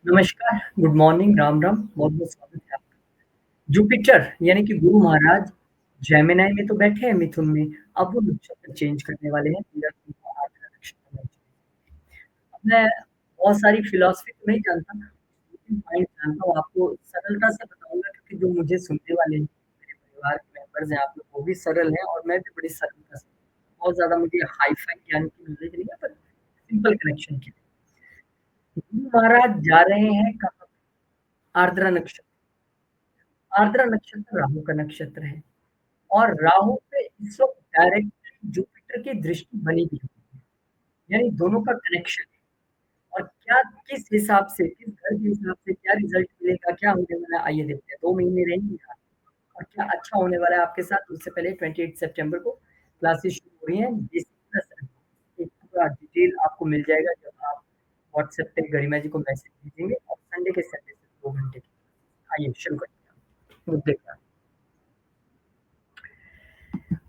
नमस्कार, good morning, राम-राम, बहुत-बहुत स्वागत है आपका। जुपिटर यानी कि गुरु महाराज जेमिनी में तो बैठे हैं मिथुन में, अब वो नक्षत्र चेंज करने वाले हैं, मेरा उनका आठवाँ नक्षत्र बन चुका है। अब मैं बहुत सारी फिलॉसफी तो नहीं जानता, लेकिन पॉइंट जानता हूँ, आपको सरलता से बताऊँगा क्योंकि जो मुझे सुनने वाले हैं, मेरे परिवार के मेंबर्स हैं, आप लोग वो भी सरल हैं और मैं भी बड़ी सरलता से बहुत ज़्यादा मुझे हाई-फाई ज्ञान की नॉलेज नहीं है, पर सिंपल कनेक्शन के लिए। गुरु महाराज जा रहे हैं कहाँ पे? आर्द्रा नक्षत्र। आर्द्रा नक्षत्र राहु का नक्षत्र है और राहु पे इस वक़्त डायरेक्टली जुपिटर की दृष्टि बनी हुई है, यानी दोनों का कनेक्शन है और क्या किस हिसाब से, किस घर के हिसाब से क्या रिज़ल्ट मिलेगा, क्या होने वाला है, आइए देखते हैं। 2 महीने रहेंगे यहाँ और क्या अच्छा होने वाला है आपके साथ। उससे पहले 28 सितंबर को क्लासेस शुरू हो रही हैं, बेसिक प्लस एडवांस। एक पूरा डिटेल आपको मिल जाएगा जब आप व्हाट्सएप पे गरिमा जी को मैसेज भेजेंगे और संडे के संडे सिर्फ 2 घंटे की। आइए शुरू करते हैं मुद्दे का।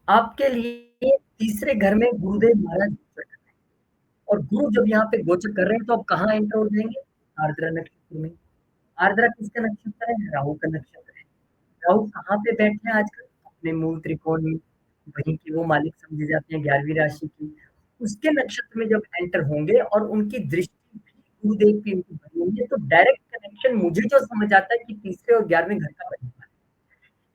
आपके लिए तीसरे घर में गुरुदेव महाराज गोचर कर रहे हैं और गुरु जब यहाँ पे गोचर कर रहे हैं तो आप कहाँ एंटर हो जाएंगे? आर्द्रा नक्षत्र में। आर्द्रा किसका नक्षत्र है? राहु का नक्षत्र है। राहु कहाँ पे बैठे हैं आजकल? अपने मूल त्रिकोण में। वहीं के वो मालिक समझे जाते हैं 11वीं राशि की। उसके नक्षत्र में जब एंटर होंगे और उनकी दृष्टि भी गुरुदेव की उनकी बनी होंगी तो डायरेक्ट कनेक्शन मुझे जो समझ आता है कि तीसरे और 11वें घर का बनेगा।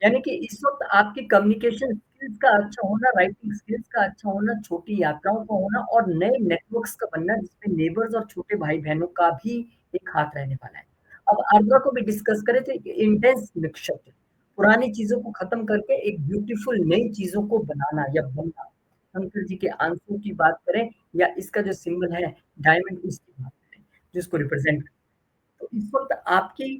यानी कि इस वक़्त आपकी कम्युनिकेशन स्किल्स का अच्छा होना, राइटिंग स्किल्स का अच्छा होना, छोटी यात्राओं का होना और नए नेटवर्क्स का बनना जिसमें नेबर्स और छोटे भाई-बहनों का भी एक हाथ रहने वाला है। अब आर्द्रा को भी डिस्कस करें तो एक इंटेंस नक्षत्र, पुरानी चीज़ों को खत्म करके एक ब्यूटीफुल नई चीज़ों को बनाना या बनना। शंकर जी के आंसू की बात करें या इसका जो सिंबल है डायमंड उसकी बात करें, जिसको रिप्रेज़ेंट तो इस वक़्त आपकी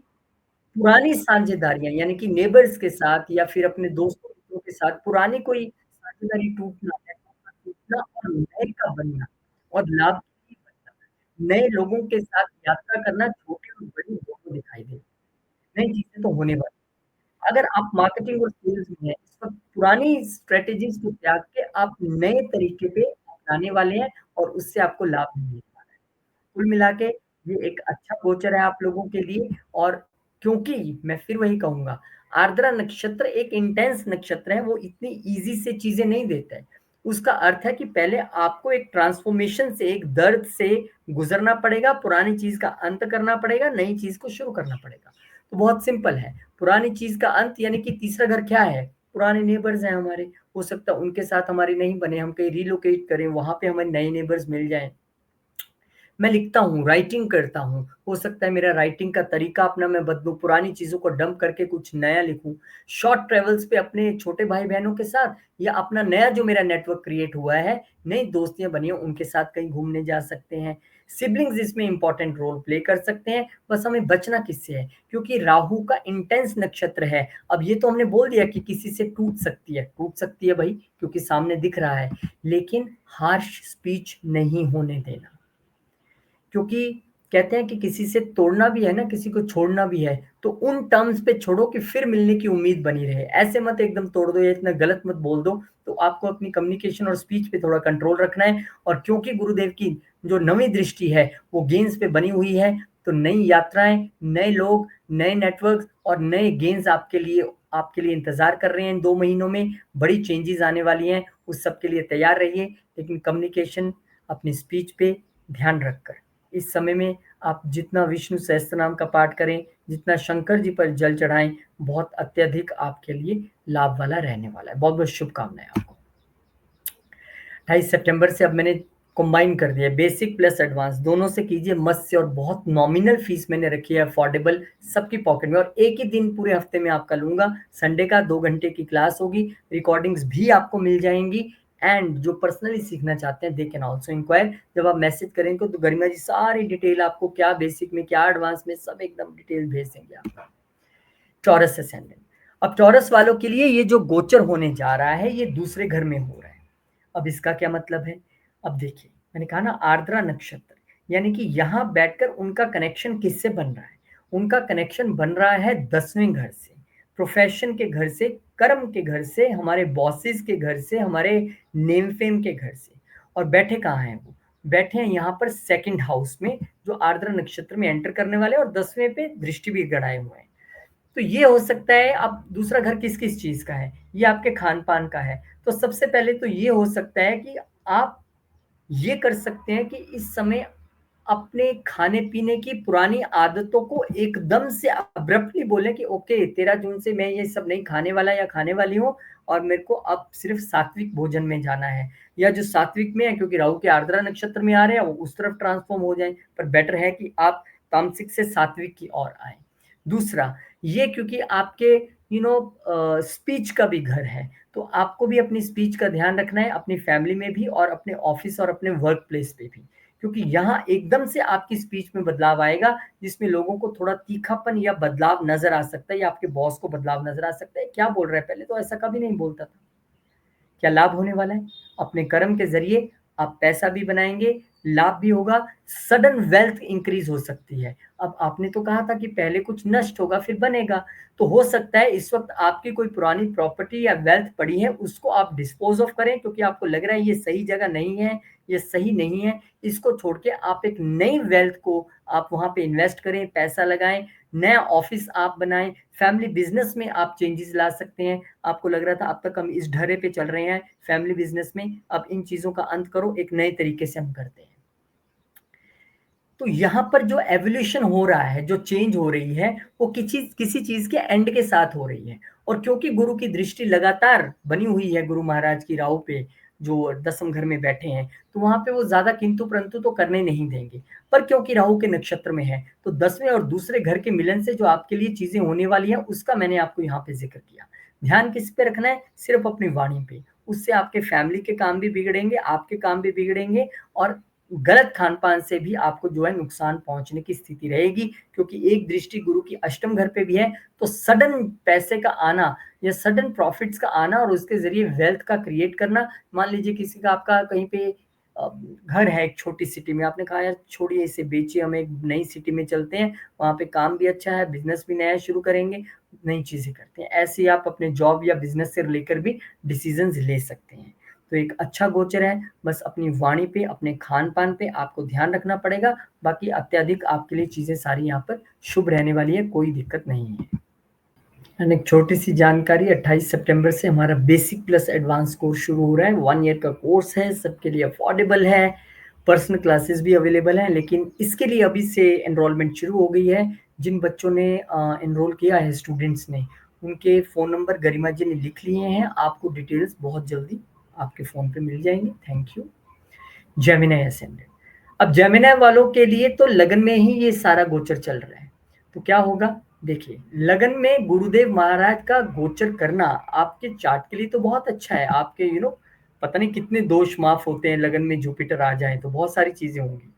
पुरानी साझेदारियाँ यानी कि नेबर्स के साथ या फिर अपने दोस्तों मित्रों के साथ पुरानी कोई साझेदारी टूटना, नेटवर्क का टूटना और नए का बनना और लाभ के लिए बनना। नए लोगों के साथ यात्रा करना छोटी और बड़ी दोनों दिखाई दे। नई चीज़ें तो होने वाली हैं। अगर आप मार्केटिंग और सेल्स में हैं, इस वक़्त पुरानी स्ट्रैटेजीज़ को त्याग के आप नए तरीके पे अपनाने वाले हैं और उससे आपको लाभ मिलने वाला है। कुल मिला के ये एक अच्छा गोचर है आप लोगों के लिए और क्योंकि मैं फिर वही कहूँगा, आर्द्रा नक्षत्र एक इंटेंस नक्षत्र है, वो इतनी ईज़ी से चीज़ें नहीं देता है। उसका अर्थ है कि पहले आपको एक ट्रांसफ़ॉर्मेशन से, एक दर्द से गुज़रना पड़ेगा, पुरानी चीज़ का अंत करना पड़ेगा, नई चीज़ को शुरू करना पड़ेगा। तो बहुत सिंपल है, पुरानी चीज़ का अंत यानी कि तीसरा घर क्या है? पुराने नेबर्स हैं हमारे, हो सकता है उनके साथ हमारी नहीं बने, हम कहीं रिलोकेट करें, वहाँ पे हमें नए नेबर्स मिल जाएँ। मैं लिखता हूँ, राइटिंग करता हूँ, हो सकता है मेरा राइटिंग का तरीका अपना मैं बदलूँ, पुरानी चीज़ों को डंप करके कुछ नया लिखूँ। शॉर्ट ट्रैवल्स पे अपने छोटे भाई-बहनों के साथ या अपना नया जो मेरा नेटवर्क क्रिएट हुआ है, नई दोस्तियाँ बनी हैं, उनके साथ कहीं घूमने जा सकते हैं। सिबलिंग्स इसमें इम्पोर्टेंट रोल प्ले कर सकते हैं, बस हमें बचना किससे है? क्योंकि राहु का इंटेंस नक्षत्र है। अब ये तो हमने बोल दिया कि किसी से टूट सकती है भई, क्योंकि सामने दिख रहा है, लेकिन हार्श स्पीच नहीं होने देना। क्योंकि कहते हैं कि किसी से तोड़ना भी है ना, किसी को छोड़ना भी है, तो उन टर्म्स पे छोड़ो कि फिर मिलने की उम्मीद बनी रहे। ऐसे मत एकदम तोड़ दो या इतना गलत मत बोल दो, तो आपको अपनी कम्युनिकेशन और स्पीच पे थोड़ा कंट्रोल रखना है और क्योंकि गुरुदेव की जो नवीं दृष्टि है, वो गेन्स पे बनी हुई है, तो नई यात्राएँ, नए लोग, नए नेटवर्क्स और नए गेन्स आपके लिए इंतज़ार कर रहे हैं इन 2 महीनों में। बड़ी चेंजेज़ आने वाली हैं, उस सब के लिए तैयार रहिए, लेकिन कम्युनिकेशन, अपनी स्पीच पे ध्यान रखकर। इस समय में आप जितना विष्णु सहस्त्रनाम का पाठ करें, जितना शंकर जी पर जल चढ़ाएँ, बहुत अत्यधिक आपके लिए लाभ वाला रहने वाला है। बहुत-बहुत शुभकामनाएँ आपको। 28 सितंबर से अब मैंने कंबाइन कर दिया है, बेसिक प्लस एडवांस दोनों से कीजिए मस्त से और बहुत नॉमिनल फीस मैंने रखी है अफोर्डेबल सबकी पॉकेट में और एक ही दिन पूरे हफ्ते में आपका लूँगा। संडे का 2 घंटे की क्लास होगी, रिकॉर्डिंग्स भी आपको मिल जाएँगी एंड जो पर्सनली सीखना चाहते हैं दे कैन आल्सो इंक्वायर। जब आप मैसेज करेंगे तो गरिमा जी सारी डिटेल आपको क्या बेसिक में, क्या एडवांस में सब एकदम डिटेल भेज देंगे आपको। Taurus ascendant. अब टॉरस वालों के लिए ये जो गोचर होने जा रहा है, ये दूसरे घर में हो रहा है। अब इसका क्या मतलब है? अब देखिए, मैंने कहा ना आर्द्रा नक्षत्र, यानी कि यहाँ बैठकर उनका कनेक्शन किससे बन रहा है? उनका कनेक्शन बन रहा है 10वें घर से, प्रोफ़ेशन के घर से, कर्म के घर से, हमारे बॉसेस के घर से, हमारे नेम फेम के घर से। और बैठे कहाँ हैं वो? बैठे हैं यहाँ पर सेकंड हाउस में, जो आर्द्रा नक्षत्र में एंटर करने वाले हैं और 10वें पे दृष्टि भी गड़ाए हुए हैं। तो ये हो सकता है। अब दूसरा घर किस किस चीज का है, ये आपके खान पान का है। तो सबसे पहले तो ये हो सकता है कि आप ये कर सकते हैं कि इस समय अपने खाने पीने की पुरानी आदतों को एकदम से अब्रप्टली बोलें कि ओके 13 जून से मैं ये सब नहीं खाने वाला या खाने वाली हूँ, और मेरे को अब सिर्फ सात्विक भोजन में जाना है, या जो सात्विक में है क्योंकि राहु के आर्द्रा नक्षत्र में आ रहे हैं वो उस तरफ ट्रांसफॉर्म हो जाए। पर बेटर है कि आप तामसिक से सात्विक की ओर आए। दूसरा, ये क्योंकि आपके स्पीच का भी घर है, तो आपको भी अपनी स्पीच का ध्यान रखना है, अपनी फैमिली में भी और अपने ऑफिस और अपने वर्क प्लेस पे भी, क्योंकि यहाँ एकदम से आपकी स्पीच में बदलाव आएगा, जिसमें लोगों को थोड़ा तीखापन या बदलाव नजर आ सकता है, या आपके बॉस को बदलाव नजर आ सकता है। क्या बोल रहा है, पहले तो ऐसा कभी नहीं बोलता था। क्या लाभ होने वाला है, अपने कर्म के जरिए आप पैसा भी बनाएंगे, लाभ भी होगा, सडन वेल्थ इंक्रीज हो सकती है। अब आपने तो कहा था कि पहले कुछ नष्ट होगा फिर बनेगा, तो हो सकता है इस वक्त आपकी कोई पुरानी प्रॉपर्टी या वेल्थ पड़ी है उसको आप डिस्पोज ऑफ करें, क्योंकि आपको लग रहा है ये सही जगह नहीं है, ये सही नहीं है। इसको छोड़ के आप एक नई वेल्थ को आप वहां पे इन्वेस्ट करें, पैसा लगाएं, नया ऑफिस आप बनाएं, फैमिली बिजनेस में आप चेंजेस ला सकते हैं। आपको लग रहा था अब तक हम इस ढर्रे पे चल रहे हैं फैमिली बिजनेस में, अब इन चीजों का अंत करो, एक नए तरीके से हम करते हैं। तो यहाँ पर जो एवोल्यूशन हो रहा है, जो चेंज हो रही है, वो किसी चीज के एंड के साथ हो रही है। और क्योंकि गुरु की दृष्टि लगातार बनी हुई है गुरु महाराज की राहु पे, जो 10वें घर में बैठे हैं, तो वहां पे वो ज्यादा किंतु परंतु तो करने नहीं देंगे। पर क्योंकि राहु के नक्षत्र में है, तो 10वें और दूसरे घर के मिलन से जो आपके लिए चीजें होने वाली है, उसका मैंने आपको यहाँ पे जिक्र किया। ध्यान किस पे रखना है, सिर्फ अपनी वाणी पे। उससे आपके फैमिली के काम भी बिगड़ेंगे, आपके काम भी बिगड़ेंगे, और गलत खान पान से भी आपको जो है नुकसान पहुंचने की स्थिति रहेगी, क्योंकि एक दृष्टि गुरु की अष्टम घर पे भी है। तो सडन पैसे का आना या सडन प्रॉफिट्स का आना और उसके जरिए वेल्थ का क्रिएट करना। मान लीजिए किसी का आपका कहीं पे घर है एक छोटी सिटी में, आपने कहा यार छोड़िए इसे बेचिए, हम एक नई सिटी में चलते हैं, वहां पे काम भी अच्छा है, बिजनेस भी नया शुरू करेंगे, नई चीजें करते हैं। ऐसे ही आप अपने जॉब या बिजनेस से लेकर भी डिसीजन ले सकते हैं। तो एक अच्छा गोचर है, बस अपनी वाणी पे, अपने खान पान पे आपको ध्यान रखना पड़ेगा। बाकी अत्यधिक आपके लिए चीजें सारी यहाँ पर शुभ रहने वाली है, कोई दिक्कत नहीं है। एंड एक छोटी सी जानकारी, 28 सितंबर से हमारा बेसिक प्लस एडवांस कोर्स शुरू हो रहा है। 1 ईयर का कोर्स है, सबके लिए अफोर्डेबल है, पर्सनल क्लासेस भी अवेलेबल हैं, लेकिन इसके लिए अभी से एनरोलमेंट शुरू हो गई है। जिन बच्चों ने एनरोल किया है, स्टूडेंट्स ने, उनके फ़ोन नंबर गरिमा जी ने लिख लिए हैं। आपको डिटेल्स बहुत जल्दी आपके फ़ोन पे मिल जाएंगी। Thank you. जेमिनी असेंडेंट, अब जेमिनी वालों के लिए तो लगन में ही ये सारा गोचर चल रहा है। तो क्या होगा, देखिए लगन में गुरुदेव महाराज का गोचर करना आपके चार्ट के लिए तो बहुत अच्छा है। आपके पता नहीं कितने दोष माफ होते हैं लगन में जुपिटर आ जाए तो बहुत सारी चीजें होंगी।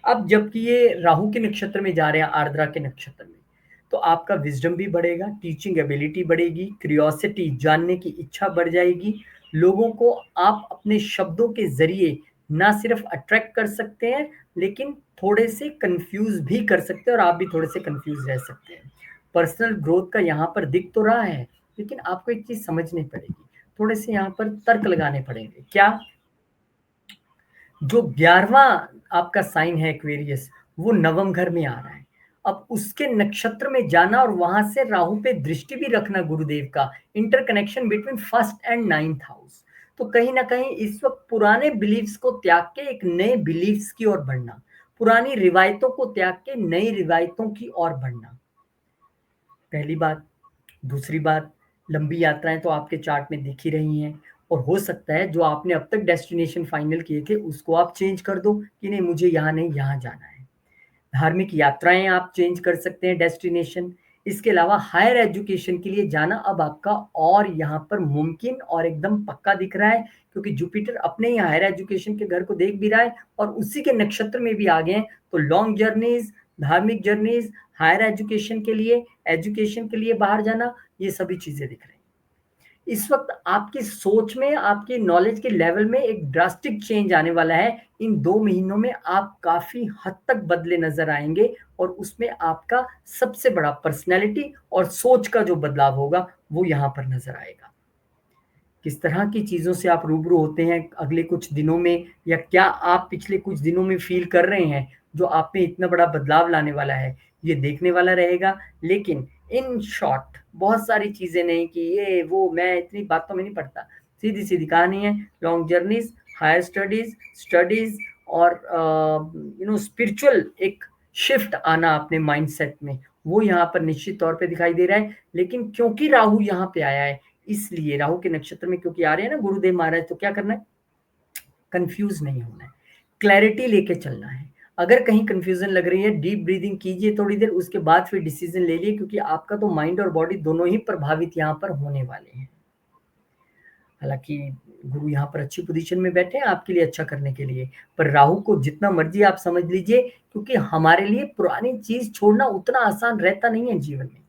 अब जबकि ये राहु के नक्षत्र में जा रहे हैं, आर्द्रा के नक्षत्र में, तो आपका विजडम भी बढ़ेगा, टीचिंग एबिलिटी बढ़ेगी, क्यूरियोसिटी जानने की इच्छा बढ़ जाएगी। लोगों को आप अपने शब्दों के जरिए ना सिर्फ अट्रैक्ट कर सकते हैं, लेकिन थोड़े से कंफ्यूज भी कर सकते हैं, और आप भी थोड़े से कंफ्यूज रह सकते हैं। पर्सनल ग्रोथ का यहाँ पर दिख तो रहा है, लेकिन आपको एक चीज समझनी पड़ेगी, थोड़े से यहाँ पर तर्क लगाने पड़ेंगे। क्या, जो 11वां आपका साइन है एक्वेरियस, वो नवम घर में आ रहा है। अब उसके नक्षत्र में जाना और वहां से राहु पे दृष्टि भी रखना गुरुदेव का, interconnection between first and 9th house. तो कहीं ना कहीं इस वक्त पुराने बिलीफ्स को त्याग के एक नए बिलीफ्स की ओर बढ़ना, पुरानी रिवायतों को त्याग के नई रिवायतों की ओर बढ़ना, पहली बात। दूसरी बात, लंबी यात्राएं तो आपके चार्ट में दिख ही रही हैं, और हो सकता है जो आपने अब तक डेस्टिनेशन फाइनल किए थे उसको आप चेंज कर दो कि नहीं मुझे यहाँ नहीं यहाँ जाना है। धार्मिक यात्राएं आप चेंज कर सकते हैं डेस्टिनेशन। इसके अलावा हायर एजुकेशन के लिए जाना अब आपका और यहाँ पर मुमकिन और एकदम पक्का दिख रहा है, क्योंकि जुपिटर अपने ही हायर एजुकेशन के घर को देख भी रहा है और उसी के नक्षत्र में भी आ गए हैं। तो लॉन्ग जर्नीज, धार्मिक जर्नीज, हायर एजुकेशन के लिए बाहर जाना, ये सभी चीजें दिख रही हैं। इस वक्त आपकी सोच में, आपकी नॉलेज के लेवल में एक ड्रास्टिक चेंज आने वाला है। इन 2 महीनों में आप काफी हद तक बदले नजर आएंगे, और उसमें आपका सबसे बड़ा पर्सनैलिटी और सोच का जो बदलाव होगा वो यहां पर नजर आएगा। किस तरह की चीज़ों से आप रूबरू होते हैं अगले कुछ दिनों में, या क्या आप पिछले कुछ दिनों में फ़ील कर रहे हैं, जो आप में इतना बड़ा बदलाव लाने वाला है, ये देखने वाला रहेगा। लेकिन इन शॉर्ट बहुत सारी चीज़ें नहीं कि ये वो मैं इतनी बातों में नहीं पड़ता। सीधी-सीधी कहानी है, लॉन्ग जर्नीज़, हायर स्टडीज़ और स्पिरिचुअल एक शिफ्ट आना अपने माइंडसेट में, वो यहाँ पर निश्चित तौर पे दिखाई दे रहा है। लेकिन क्योंकि राहु यहाँ पे आया है, इसलिए राहु के नक्षत्र में क्योंकि आ रहे हैं ना गुरुदेव महाराज, तो क्या करना है? कंफ्यूज नहीं होना है, क्लैरिटी लेके चलना है। अगर कहीं कंफ्यूजन लग रही है, डीप ब्रीदिंग कीजिए थोड़ी देर, उसके बाद फिर डिसीजन ले लिए, क्योंकि आपका तो माइंड और बॉडी दोनों ही प्रभावित यहाँ पर होने वाले हैं। हालांकि गुरु यहाँ पर अच्छी पोजीशन में बैठे हैं आपके लिए अच्छा करने के लिए, पर राहु को जितना मर्जी आप समझ लीजिए, क्योंकि हमारे लिए पुरानी चीज छोड़ना उतना आसान रहता नहीं है जीवन में।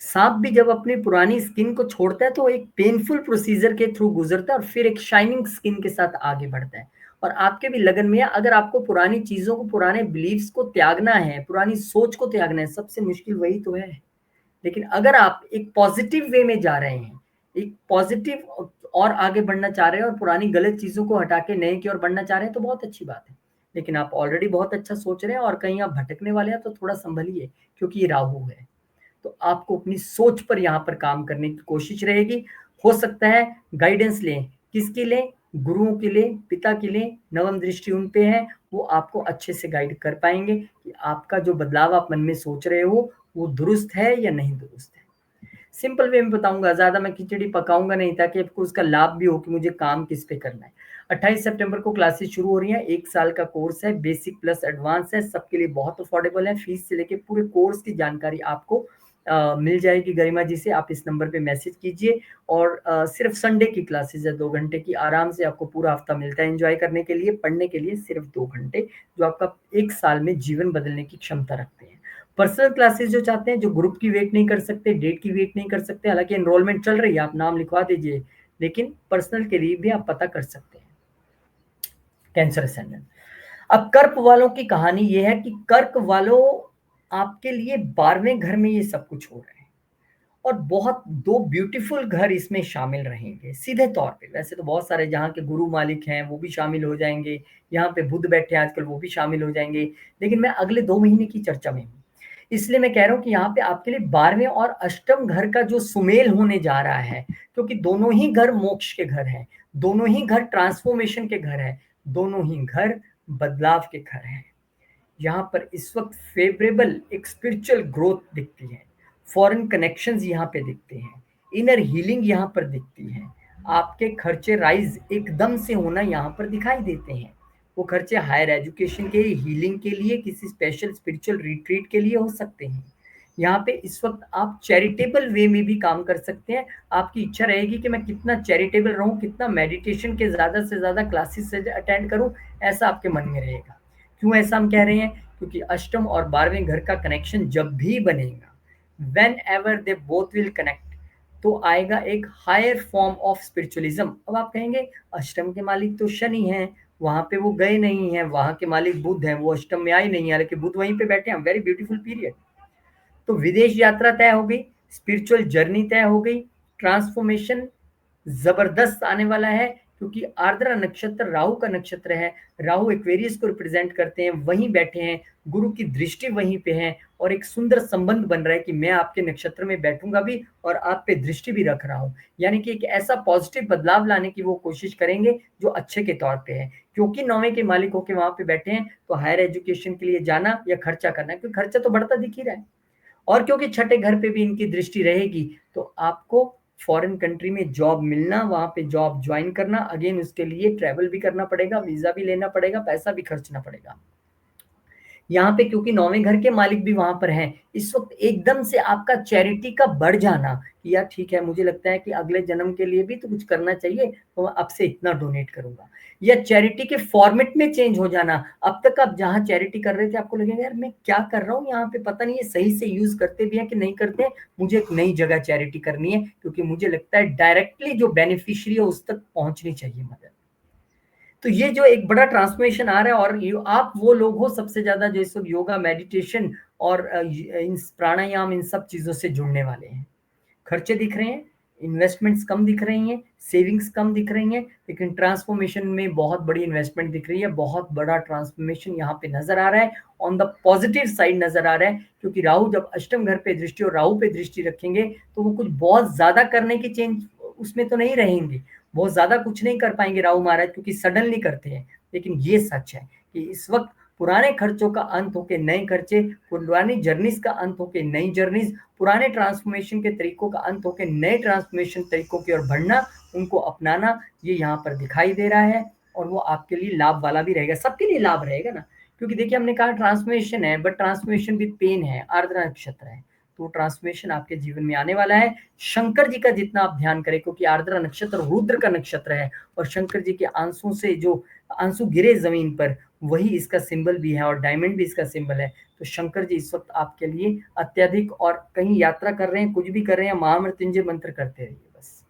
सांप भी जब अपनी पुरानी स्किन को छोड़ता है तो एक पेनफुल प्रोसीजर के थ्रू गुजरता है और फिर एक शाइनिंग स्किन के साथ आगे बढ़ता है। और आपके भी लगन में है, अगर आपको पुरानी चीजों को, पुराने बिलीफ्स को त्यागना है, पुरानी सोच को त्यागना है, सबसे मुश्किल वही तो है। लेकिन अगर आप एक पॉजिटिव वे में जा रहे हैं, एक पॉजिटिव और आगे बढ़ना चाह रहे हैं और पुरानी गलत चीजों को हटा के नए की ओर बढ़ना चाह रहे हैं, तो बहुत अच्छी बात है। लेकिन आप ऑलरेडी बहुत अच्छा सोच रहे हैं और कहीं आप भटकने वाले हैं, तो थोड़ा संभलिए, क्योंकि ये राहु है। तो आपको अपनी सोच पर यहाँ पर काम करने की कोशिश रहेगी। हो सकता है गाइडेंस लें, किसकी लें? गुरुओं की लें, पिता की लें, नवम दृष्टि उन पे है, वो आपको अच्छे से गाइड कर पाएंगे कि आपका जो बदलाव आप मन में सोच रहे हो वो दुरुस्त है या नहीं दुरुस्त है। सिंपल वे में बताऊंगा, ज्यादा मैं खिचड़ी पकाऊंगा नहीं, ताकि आपको उसका लाभ भी हो कि मुझे काम किस पे करना है। 28 सितंबर को क्लासेस शुरू हो रही हैं, 1 साल का कोर्स है, बेसिक प्लस एडवांस है, सबके लिए बहुत अफोर्डेबल है। फीस से लेके पूरे कोर्स की जानकारी आपको मिल जाएगी गरिमा जी से। आप इस नंबर पे मैसेज कीजिए, और सिर्फ संडे की क्लासेस है, 2 घंटे की, आराम से आपको पूरा हफ्ता मिलता है एंजॉय करने के लिए, पढ़ने के लिए सिर्फ 2 घंटे, जो आपका 1 साल में जीवन बदलने की क्षमता रखते हैं। पर्सनल क्लासेस जो चाहते हैं, जो ग्रुप की वेट नहीं कर सकते, डेट की वेट नहीं कर सकते, हालांकि एनरोलमेंट चल रही है, आप नाम लिखवा दीजिए, लेकिन पर्सनल के लिए भी आप पता कर सकते हैं। Cancer ascendant. अब कर्क वालों की कहानी यह है कि कर्क वालों, आपके लिए 12वें घर में ये सब कुछ हो रहा है, और बहुत दो ब्यूटीफुल घर इसमें शामिल रहेंगे सीधे तौर पे। वैसे तो बहुत सारे जहाँ के गुरु मालिक हैं वो भी शामिल हो जाएंगे, यहाँ पे बुध बैठे हैं आजकल, वो भी शामिल हो जाएंगे, लेकिन मैं अगले 2 महीने की चर्चा में हूँ। इसलिए मैं कह रहा हूँ कि यहाँ पे आपके लिए 12वें और अष्टम घर का जो सुमेल होने जा रहा है, क्योंकि दोनों ही घर मोक्ष के घर हैं, दोनों ही घर ट्रांसफॉर्मेशन के घर हैं, दोनों ही घर बदलाव के घर हैं। यहाँ पर इस वक्त फेवरेबल एक स्पिरिचुअल ग्रोथ दिखती है, फॉरेन कनेक्शंस यहाँ पे दिखते हैं, इनर हीलिंग यहाँ पर दिखती है। आपके खर्चे राइज एकदम से होना यहाँ पर दिखाई देते हैं। वो खर्चे हायर एजुकेशन के, हीलिंग के लिए, किसी स्पेशल स्पिरिचुअल रिट्रीट के लिए हो सकते हैं। यहाँ पे इस वक्त आप चैरिटेबल वे में भी काम कर सकते हैं। आपकी इच्छा रहेगी कि मैं कितना चैरिटेबल रहूं, कितना मेडिटेशन के ज़्यादा से ज़्यादा क्लासेस अटेंड करूं, ऐसा आपके मन में रहेगा। क्यों ऐसा हम कह रहे हैं? क्योंकि अष्टम और 12वें घर का कनेक्शन जब भी बनेगा, when ever they both will connect, तो आएगा एक हायर फॉर्म ऑफ स्पिरिचुअलिज्म। अब आप कहेंगे अष्टम के मालिक तो शनि हैं, वहां पे वो गए नहीं हैं, वहां के मालिक बुध हैं, वो अष्टम में आए नहीं है, हालांकि बुध वहीं पे बैठे हैं। Very beautiful period. तो विदेश यात्रा तय हो गई, स्पिरिचुअल जर्नी तय हो गई, ट्रांसफॉर्मेशन जबरदस्त आने वाला है, क्योंकि आर्द्रा नक्षत्र राहु का नक्षत्र है, राहु एक्वेरियस को रिप्रेजेंट करते हैं, वहीं बैठे हैं, गुरु की दृष्टि वहीं पे है, और एक सुंदर संबंध बन रहा है कि मैं आपके नक्षत्र में बैठूंगा भी और आप पे दृष्टि भी रख रहा हूं। यानी कि एक ऐसा पॉजिटिव बदलाव लाने की वो कोशिश करेंगे जो अच्छे के तौर पे है, क्योंकि 9वें के मालिक होकर वहां पे बैठे हैं, तो हायर एजुकेशन के लिए जाना या खर्चा करना, क्योंकि खर्चा तो बढ़ता दिख ही रहा है, और क्योंकि छठे घर पे भी इनकी दृष्टि रहेगी, तो आपको फॉरेन कंट्री में जॉब मिलना, वहां पे जॉब ज्वाइन करना, अगेन उसके लिए ट्रैवल भी करना पड़ेगा, वीजा भी लेना पड़ेगा, पैसा भी खर्चना पड़ेगा। यहाँ पे क्योंकि 9वें घर के मालिक भी वहां पर हैं, इस वक्त एकदम से आपका चैरिटी का बढ़ जाना कि यार ठीक है, मुझे लगता है कि अगले जन्म के लिए भी तो कुछ करना चाहिए, तो मैं अब से इतना डोनेट करूंगा, या चैरिटी के फॉर्मेट में चेंज हो जाना। अब तक आप जहाँ चैरिटी कर रहे थे, आपको लगेगा यार मैं क्या कर रहा हूँ यहाँ पे, पता नहीं ये सही से यूज करते भी हैं कि नहीं करते हैं, मुझे एक नई जगह चैरिटी करनी है, क्योंकि मुझे लगता है डायरेक्टली जो बेनिफिशियरी है उस तक पहुंचनी चाहिए मदद। तो ये जो एक बड़ा ट्रांसफॉर्मेशन आ रहा है, और आप वो लोग हो सबसे ज्यादा जो इस वक्त योगा, मेडिटेशन और इन प्राणायाम, इन सब चीजों से जुड़ने वाले हैं। खर्चे दिख रहे हैं, इन्वेस्टमेंट्स कम दिख रही हैं, सेविंग्स कम दिख रही हैं, लेकिन ट्रांसफॉर्मेशन में बहुत बड़ी इन्वेस्टमेंट दिख रही है, बहुत बड़ा ट्रांसफॉर्मेशन यहाँ पे नजर आ रहा है, ऑन द पॉजिटिव साइड नजर आ रहा है, क्योंकि राहु जब अष्टम घर पे दृष्टि और राहु पे दृष्टि रखेंगे तो वो कुछ बहुत ज्यादा करने की चेंज उसमें तो नहीं रहेंगे, बहुत ज्यादा कुछ नहीं कर पाएंगे राहु महाराज, क्योंकि सडनली करते हैं। लेकिन ये सच है कि इस वक्त पुराने खर्चों का अंत होके नए खर्चे, पुरानी जर्नीज का अंत होके नई जर्नीज, पुराने ट्रांसफॉर्मेशन के तरीकों का अंत होके नए ट्रांसफॉर्मेशन तरीकों की ओर बढ़ना, उनको अपनाना, ये यहाँ पर दिखाई दे रहा है। और वो आपके लिए लाभ वाला भी रहेगा, सबके लिए लाभ रहेगा ना, क्योंकि देखिए हमने कहा ट्रांसफॉर्मेशन है, बट ट्रांसफॉर्मेशन विद पेन है, आर्द्रा नक्षत्र है, तो ट्रांसफॉर्मेशन आपके जीवन में आने वाला है। शंकर जी का जितना आप ध्यान करें, क्योंकि आर्द्रा नक्षत्र रुद्र का नक्षत्र है, और शंकर जी के आंसू से जो आंसू गिरे जमीन पर, वही इसका सिंबल भी है, और डायमंड भी इसका सिंबल है। तो शंकर जी इस वक्त आपके लिए अत्यधिक, और कहीं यात्रा कर रहे हैं, कुछ भी कर रहे हैं, महामृत्युंजय मंत्र करते रहिए बस।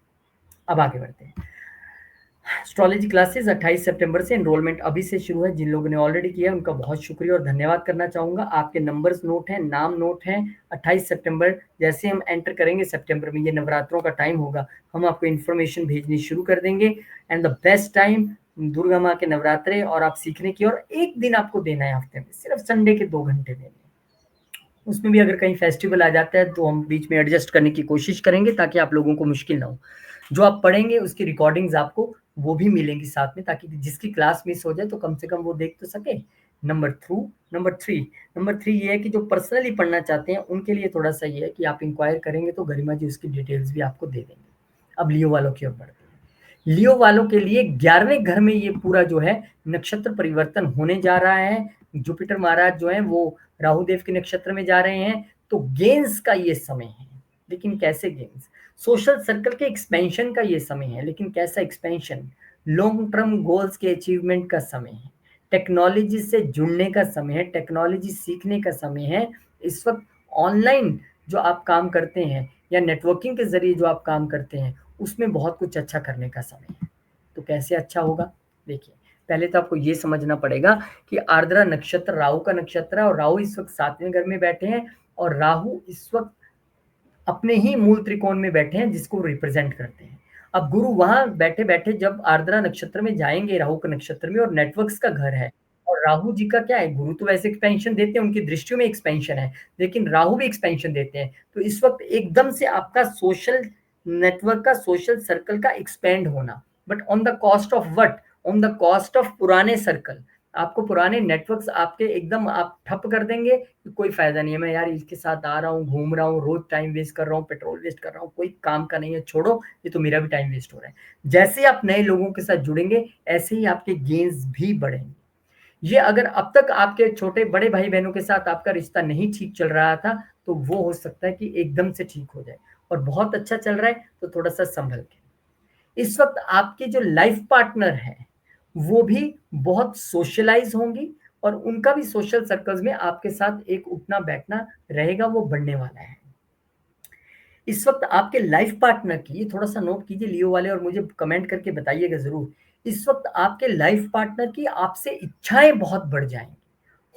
अब आगे बढ़ते हैं। एस्ट्रोलॉजी क्लासेस 28 सितंबर से एनरोलमेंट अभी से शुरू है। जिन लोगों ने ऑलरेडी किया है उनका बहुत शुक्रिया और धन्यवाद करना चाहूंगा। आपके नंबर्स नोट हैं, नाम नोट हैं। 28 सितंबर जैसे हम एंटर करेंगे सितंबर में, ये नवरात्रों का टाइम होगा, हम आपको इन्फॉर्मेशन भेजनी शुरू कर देंगे। And the best time Durga माँ के नवरात्रे, और आप सीखने की, और एक दिन आपको देना है हफ्ते में, सिर्फ संडे के 2 घंटे देने, उसमें भी अगर कहीं फेस्टिवल आ जाता है तो हम बीच में एडजस्ट करने की कोशिश करेंगे, ताकि आप लोगों को मुश्किल ना हो। जो आप पढ़ेंगे उसकी रिकॉर्डिंग्स आपको वो भी मिलेंगी साथ में, ताकि जिसकी क्लास मिस हो जाए तो कम से कम वो देख तो सके। नंबर थ्री ये है कि जो पर्सनली पढ़ना चाहते हैं उनके लिए थोड़ा सा ये है कि आप इंक्वायर करेंगे तो गरिमा जी उसकी डिटेल्स भी आपको दे देंगे। अब लियो वालों की ओर बढ़ते हैं। लियो वालों के लिए 11वें घर में ये पूरा जो है नक्षत्र परिवर्तन होने जा रहा है। जुपिटर महाराज जो है वो राहुदेव के नक्षत्र में जा रहे हैं, तो गेंस का ये समय है। लेकिन कैसे गेंस? सोशल सर्कल के एक्सपेंशन का ये समय है, लेकिन कैसा एक्सपेंशन? लॉन्ग टर्म गोल्स के अचीवमेंट का समय है, टेक्नोलॉजी से जुड़ने का समय है, टेक्नोलॉजी सीखने का समय है। इस वक्त ऑनलाइन जो आप काम करते हैं या नेटवर्किंग के जरिए जो आप काम करते हैं, उसमें बहुत कुछ अच्छा करने का समय है। तो कैसे अच्छा होगा? देखिए, पहले तो आपको ये समझना पड़ेगा कि आर्द्रा नक्षत्र राहु का नक्षत्र है, और राहु इस वक्त 7वें घर में बैठे हैं, और राहु इस वक्त अपने ही मूल त्रिकोण में बैठे हैं जिसको रिप्रेजेंट करते हैं। अब गुरु वहां बैठे बैठे जब आर्द्रा नक्षत्र में जाएंगे, राहु के नक्षत्र में, और नेटवर्क्स का घर है, और राहु जी का क्या है, गुरु तो वैसे एक्सपेंशन देते हैं, उनकी दृष्टियों में एक्सपेंशन है, लेकिन राहु भी एक्सपेंशन देते हैं। तो इस वक्त एकदम से आपका सोशल नेटवर्क का, सोशल सर्कल का एक्सपेंड होना, but on the cost of what? On the cost of पुराने सर्कल। आपको पुराने नेटवर्क्स आपके एकदम आप ठप कर देंगे कि कोई फायदा नहीं है, मैं यार इसके साथ आ रहा हूँ, घूम रहा हूँ, रोज टाइम वेस्ट कर रहा हूँ, पेट्रोल वेस्ट कर रहा हूँ, कोई काम का नहीं है, छोड़ो, ये तो मेरा भी टाइम वेस्ट हो रहा है। जैसे ही आप नए लोगों के साथ जुड़ेंगे, ऐसे ही आपके गेन्स भी बढ़ेंगे। ये अगर अब तक आपके छोटे बड़े भाई बहनों के साथ आपका रिश्ता नहीं ठीक चल रहा था, तो वो हो सकता है कि एकदम से ठीक हो जाए, और बहुत अच्छा चल रहा है तो थोड़ा सा संभल के। इस वक्त आपके जो लाइफ पार्टनर है वो भी बहुत सोशलाइज होंगी, और उनका भी सोशल सर्कल्स में आपके साथ एक उठना बैठना रहेगा, वो बढ़ने वाला है। इस वक्त आपके लाइफ पार्टनर की, ये थोड़ा सा नोट कीजिए लियो वाले, और मुझे कमेंट करके बताइएगा जरूर। इस वक्त आपके लाइफ पार्टनर की आपसे इच्छाएं बहुत बढ़ जाएंगी,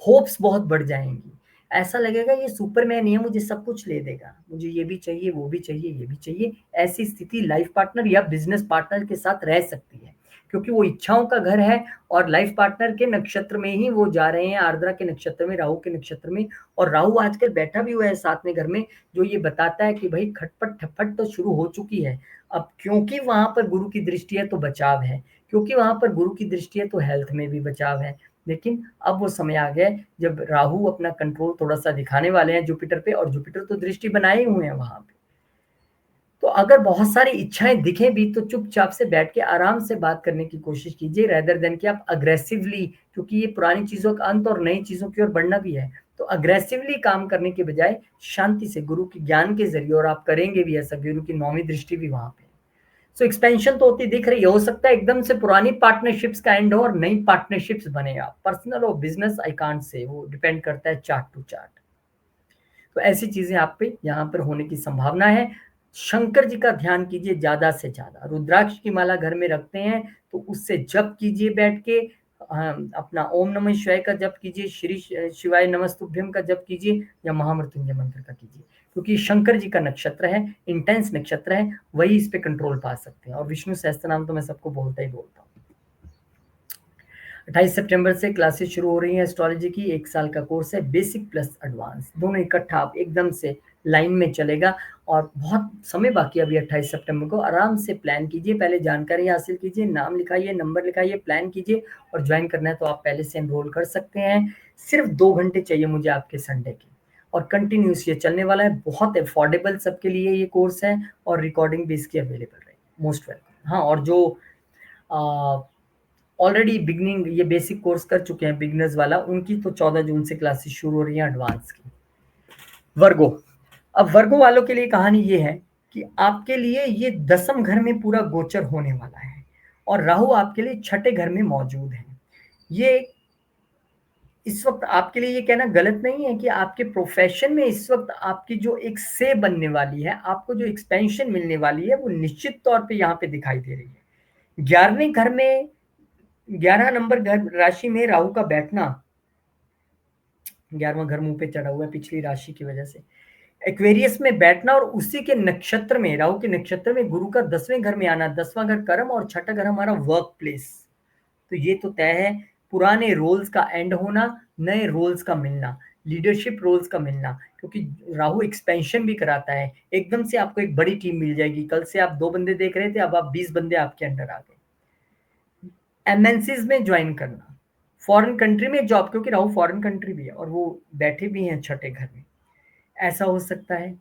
होप्स बहुत बढ़ जाएंगी। ऐसा लगेगा ये सुपरमैन ही है, मुझे सब कुछ ले देगा, मुझे ये भी चाहिए, वो भी चाहिए, ये भी चाहिए। ऐसी स्थिति लाइफ पार्टनर या बिजनेस पार्टनर के साथ रह सकती है, क्योंकि वो इच्छाओं का घर है, और लाइफ पार्टनर के नक्षत्र में ही वो जा रहे हैं, आर्द्रा के नक्षत्र में, राहु के नक्षत्र में। और राहु आजकल बैठा भी हुआ है 7वें घर में, जो ये बताता है कि भाई खटपट ठप्पट तो शुरू हो चुकी है। अब क्योंकि वहां पर गुरु की दृष्टि है तो बचाव है, क्योंकि वहां पर गुरु की दृष्टि है तो हेल्थ में भी बचाव है। लेकिन अब वो समय आ गया है जब राहु अपना कंट्रोल थोड़ा सा दिखाने वाले हैं जुपिटर पे, और जुपिटर तो दृष्टि बनाए हुए हैं वहां पे। तो अगर बहुत सारी इच्छाएं दिखें भी तो चुपचाप से बैठ के आराम से बात करने की कोशिश कीजिए, रेदर देन कि आप अग्रेसिवली, क्योंकि ये पुरानी चीजों का अंत और नई चीजों की ओर बढ़ना भी है, तो अग्रेसिवली काम करने के बजाय शांति से गुरु के ज्ञान के जरिए, और आप करेंगे भी ऐसा, गुरु की 9वीं दृष्टि भी वहां पे। सो एक्सपेंशन तो होती दिख रही है, हो सकता है एकदम से पुरानी पार्टनरशिप्स का एंड हो और नई पार्टनरशिप्स बने। आप पर्सनल और बिजनेस आई कांट से, वो डिपेंड करता है चार्ट टू चार्ट। तो ऐसी चीजें आप पे यहाँ पर होने की संभावना है। शंकर जी का ध्यान कीजिए ज्यादा से ज्यादा, रुद्राक्ष की माला घर में रखते हैं तो उससे जप कीजिए बैठ के, अपना ओम नमः शिवाय का जप कीजिए, श्री शिवाय नमस्तुभ्यम का जप कीजिए, या महामृत्युंजय मंत्र का कीजिए, क्योंकि शंकर जी का नक्षत्र है, इंटेंस नक्षत्र है, वही इस पे कंट्रोल पा सकते हैं। और विष्णु सहस्त्र नाम तो मैं सबको बोलता ही बोलता हूँ। 28 सितंबर से क्लासेस शुरू हो रही हैं एस्ट्रोलॉजी की। 1 साल का कोर्स है, बेसिक प्लस एडवांस दोनों इकट्ठा आप एकदम से लाइन में चलेगा। और बहुत समय बाकी है अभी 28 सितंबर को। आराम से प्लान कीजिए, पहले जानकारी हासिल कीजिए, नाम लिखाइए, नंबर लिखाइए, प्लान कीजिए, और ज्वाइन करना है तो आप पहले से एनरोल कर सकते हैं। सिर्फ 2 घंटे चाहिए मुझे आपके संडे के, और कंटिन्यूस ये चलने वाला है। बहुत अफोर्डेबल सबके लिए ये कोर्स है, और रिकॉर्डिंग भी इसकी अवेलेबल रहेगी। Most welcome. हाँ, और जो ऑलरेडी बिगनिंग ये बेसिक कोर्स कर चुके हैं बिगनर्स वाला, उनकी तो 14 जून से क्लासेस शुरू हो रही हैं एडवांस की। वर्गो, अब वर्गो वालों के लिए कहानी ये है कि आपके लिए ये 10वें घर में पूरा गोचर होने वाला है, और राहु आपके लिए 6ठे घर में मौजूद है। ये इस वक्त आपके लिए ये कहना गलत नहीं है कि आपके प्रोफेशन में इस वक्त आपकी जो एक से बनने वाली है, आपको जो एक्सपेंशन मिलने वाली है, वो निश्चित तौर पे यहाँ पे दिखाई दे रही है। 11वें घर में, 11 नंबर घर राशि में राहु का बैठना, 11वां घर मुंह पे चढ़ा हुआ है पिछली राशि की वजह से, एक्वेरियस में बैठना, और उसी के नक्षत्र में, राहु के नक्षत्र में गुरु का 10वें घर में आना। 10वां घर कर्म और 6ठा घर हमारा वर्क प्लेस। तो ये तो तय है, पुराने रोल्स का एंड होना, नए रोल्स का मिलना, लीडरशिप रोल्स का मिलना, क्योंकि राहु एक्सपेंशन भी कराता है। एकदम से आपको एक बड़ी टीम मिल जाएगी। कल से आप 2 बंदे देख रहे थे, अब आप 20 बंदे आपके अंडर आ गए। एमएनसीज में ज्वाइन करना, फॉरेन कंट्री में जॉब, क्योंकि राहु फॉरेन कंट्री भी है और वो बैठे भी हैं 6ठे घर में, ऐसा हो सकता है।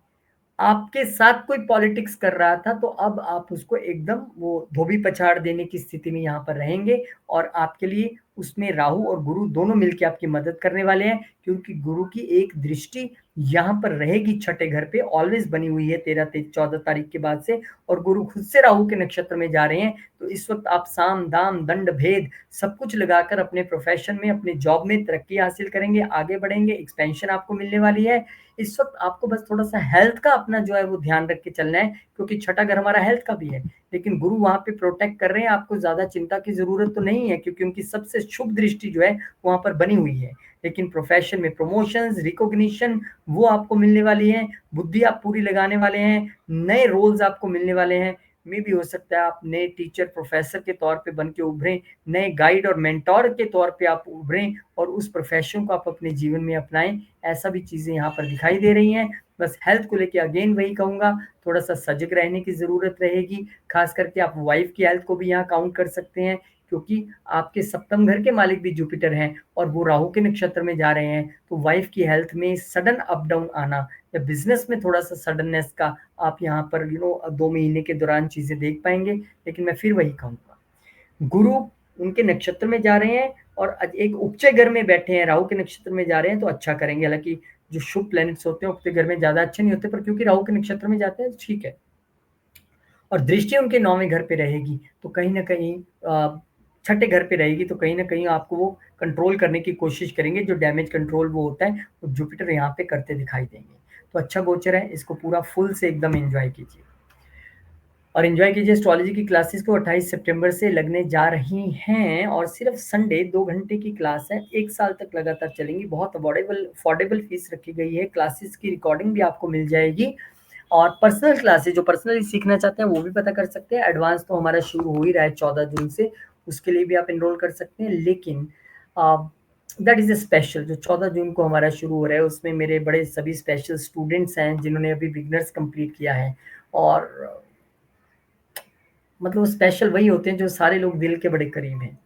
आपके साथ कोई पॉलिटिक्स कर रहा था, तो अब आप उसको एकदम वो धोबी पछाड़ देने की स्थिति में यहाँ पर रहेंगे, और आपके लिए उसमें राहु और गुरु दोनों मिलकर आपकी मदद करने वाले हैं, क्योंकि गुरु की एक दृष्टि यहाँ पर रहेगी 6ठे घर पे, ऑलवेज बनी हुई है 14 तारीख के बाद से, और गुरु खुद से राहु के नक्षत्र में जा रहे हैं। तो इस वक्त आप साम दाम दंड भेद सब कुछ लगाकर अपने प्रोफेशन में, अपने जॉब में तरक्की हासिल करेंगे, आगे बढ़ेंगे, एक्सपेंशन आपको मिलने वाली है। इस वक्त आपको बस थोड़ा सा हेल्थ का अपना जो है वो ध्यान रख के चलना है, क्योंकि 6ठा घर हमारा हेल्थ का भी है, लेकिन गुरु वहां पे प्रोटेक्ट कर रहे हैं। आपको ज्यादा चिंता की जरूरत तो नहीं है, क्योंकि उनकी सबसे शुभ दृष्टि जो है वहां पर बनी हुई है। लेकिन प्रोफेशन में प्रमोशंस, रिकॉग्निशन वो आपको मिलने वाली है, बुद्धि आप पूरी लगाने वाले हैं, नए रोल्स आपको मिलने वाले हैं। मे भी हो सकता है आप नए टीचर प्रोफेसर के तौर पे बन के उभरें, नए गाइड और मेंटोर के तौर पे आप उभरें, और उस प्रोफेशन को आप अपने जीवन में अपनाएं। ऐसा भी चीजें यहाँ पर दिखाई दे रही हैं। बस हेल्थ को लेके अगेन वही कहूंगा, थोड़ा सा सजग रहने की जरूरत रहेगी। खास करके आप वाइफ की हेल्थ को भी यहाँ काउंट कर सकते हैं, क्योंकि आपके सप्तम घर के मालिक भी जुपिटर हैं, और वो राहु के नक्षत्र में जा रहे हैं। तो वाइफ की हेल्थ में सडन अप डाउन आना, या बिजनेस में थोड़ा सा सडननेस का आप यहाँ पर 2 महीने के दौरान चीजें देख पाएंगे। लेकिन मैं फिर वही कहूंगा, गुरु उनके नक्षत्र में जा रहे हैं, और एक उपचय घर में बैठे हैं, राहु के नक्षत्र में जा रहे हैं, तो अच्छा करेंगे। हालांकि जो शुभ प्लैनेट्स होते हैं उपचय घर में ज्यादा अच्छे नहीं होते, पर क्योंकि राहु के नक्षत्र में जाते हैं तो ठीक है। और दृष्टि उनके 9वें घर पे रहेगी, तो कहीं ना कहीं 6ठे घर पे रहेगी, तो कहीं ना कहीं आपको वो कंट्रोल करने की कोशिश करेंगे। जो डैमेज कंट्रोल वो होता है, वो जुपिटर यहाँ पे करते दिखाई देंगे। तो अच्छा गोचर है, इसको पूरा फुल से एकदम एंजॉय कीजिए, और एंजॉय कीजिए। एस्ट्रोलॉजी की क्लासेस को 28 सितंबर से लगने जा रही हैं, और सिर्फ संडे 2 घंटे की क्लास है, 1 साल तक लगातार चलेंगी। बहुत अफोर्डेबल फीस रखी गई है। क्लासेस की रिकॉर्डिंग भी आपको मिल जाएगी, और पर्सनल क्लासेस जो पर्सनली सीखना चाहते हैं वो भी पता कर सकते हैं। एडवांस तो हमारा शुरू हो ही रहा है 14 जून से, उसके लिए भी आप एनरोल कर सकते हैं। लेकिन दैट इज ए स्पेशल, जो 14 जून को हमारा शुरू हो रहा है, उसमें मेरे बड़े सभी स्पेशल स्टूडेंट्स हैं जिन्होंने अभी बिगनर्स कंप्लीट किया है। और मतलब स्पेशल वही होते हैं जो सारे लोग दिल के बड़े करीब हैं।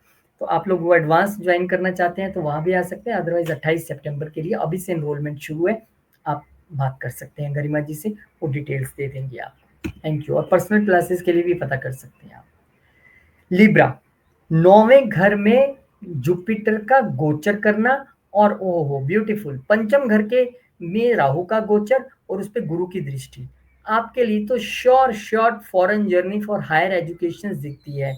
तो आप लोग वो एडवांस ज्वाइन करना चाहते हैं तो वहाँ भी आ सकते हैं। अदरवाइज 28 सितंबर के लिए अभी से एनरोलमेंट शुरू है, आप बात कर सकते हैं गरिमा जी से, वो डिटेल्स दे देंगे आपको। Thank you. और पर्सनल क्लासेस के लिए भी पता कर सकते हैं आप। लिब्रा, 9वें घर में जुपिटर का गोचर करना, और ओहो ब्यूटीफुल, पंचम घर के में राहु का गोचर, और उस पर गुरु की दृष्टि। आपके लिए तो sure short foreign journey for higher education दिखती है।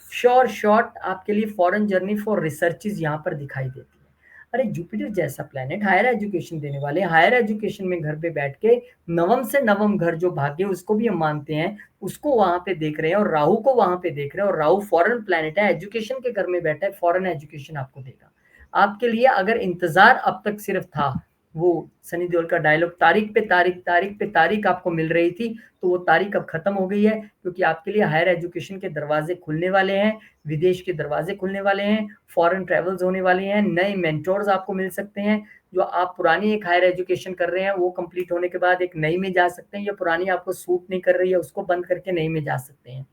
श्योर शॉर्ट आपके लिए फॉरेन जर्नी फॉर रिसर्चेज यहाँ पर दिखाई देती है। अरे जुपिटर जैसा प्लेनेट हायर एजुकेशन देने वाले, हायर एजुकेशन में घर पे बैठ के नवम से नवम घर जो भाग्य उसको भी हम मानते हैं, उसको वहां पे देख रहे हैं और राहु को वहां पे देख रहे हैं। और राहु फॉरेन प्लेनेट है, एजुकेशन के घर में बैठा है, फॉरेन एजुकेशन आपको देगा। आपके लिए अगर इंतजार अब तक सिर्फ था, वो सनी देओल का डायलॉग, तारीख पे तारीख, तारीख पे तारीख आपको मिल रही थी, तो वो तारीख अब खत्म हो गई है, क्योंकि आपके लिए हायर एजुकेशन के दरवाजे खुलने वाले हैं, विदेश के दरवाजे खुलने वाले हैं, फॉरेन ट्रेवल्स होने वाले हैं, नए मेंटोर्स आपको मिल सकते हैं। जो आप पुरानी एक हायर एजुकेशन कर रहे हैं, वो कंप्लीट होने के बाद एक नई में जा सकते हैं, या पुरानी आपको सूट नहीं कर रही है, उसको बंद करके नई में जा सकते हैं।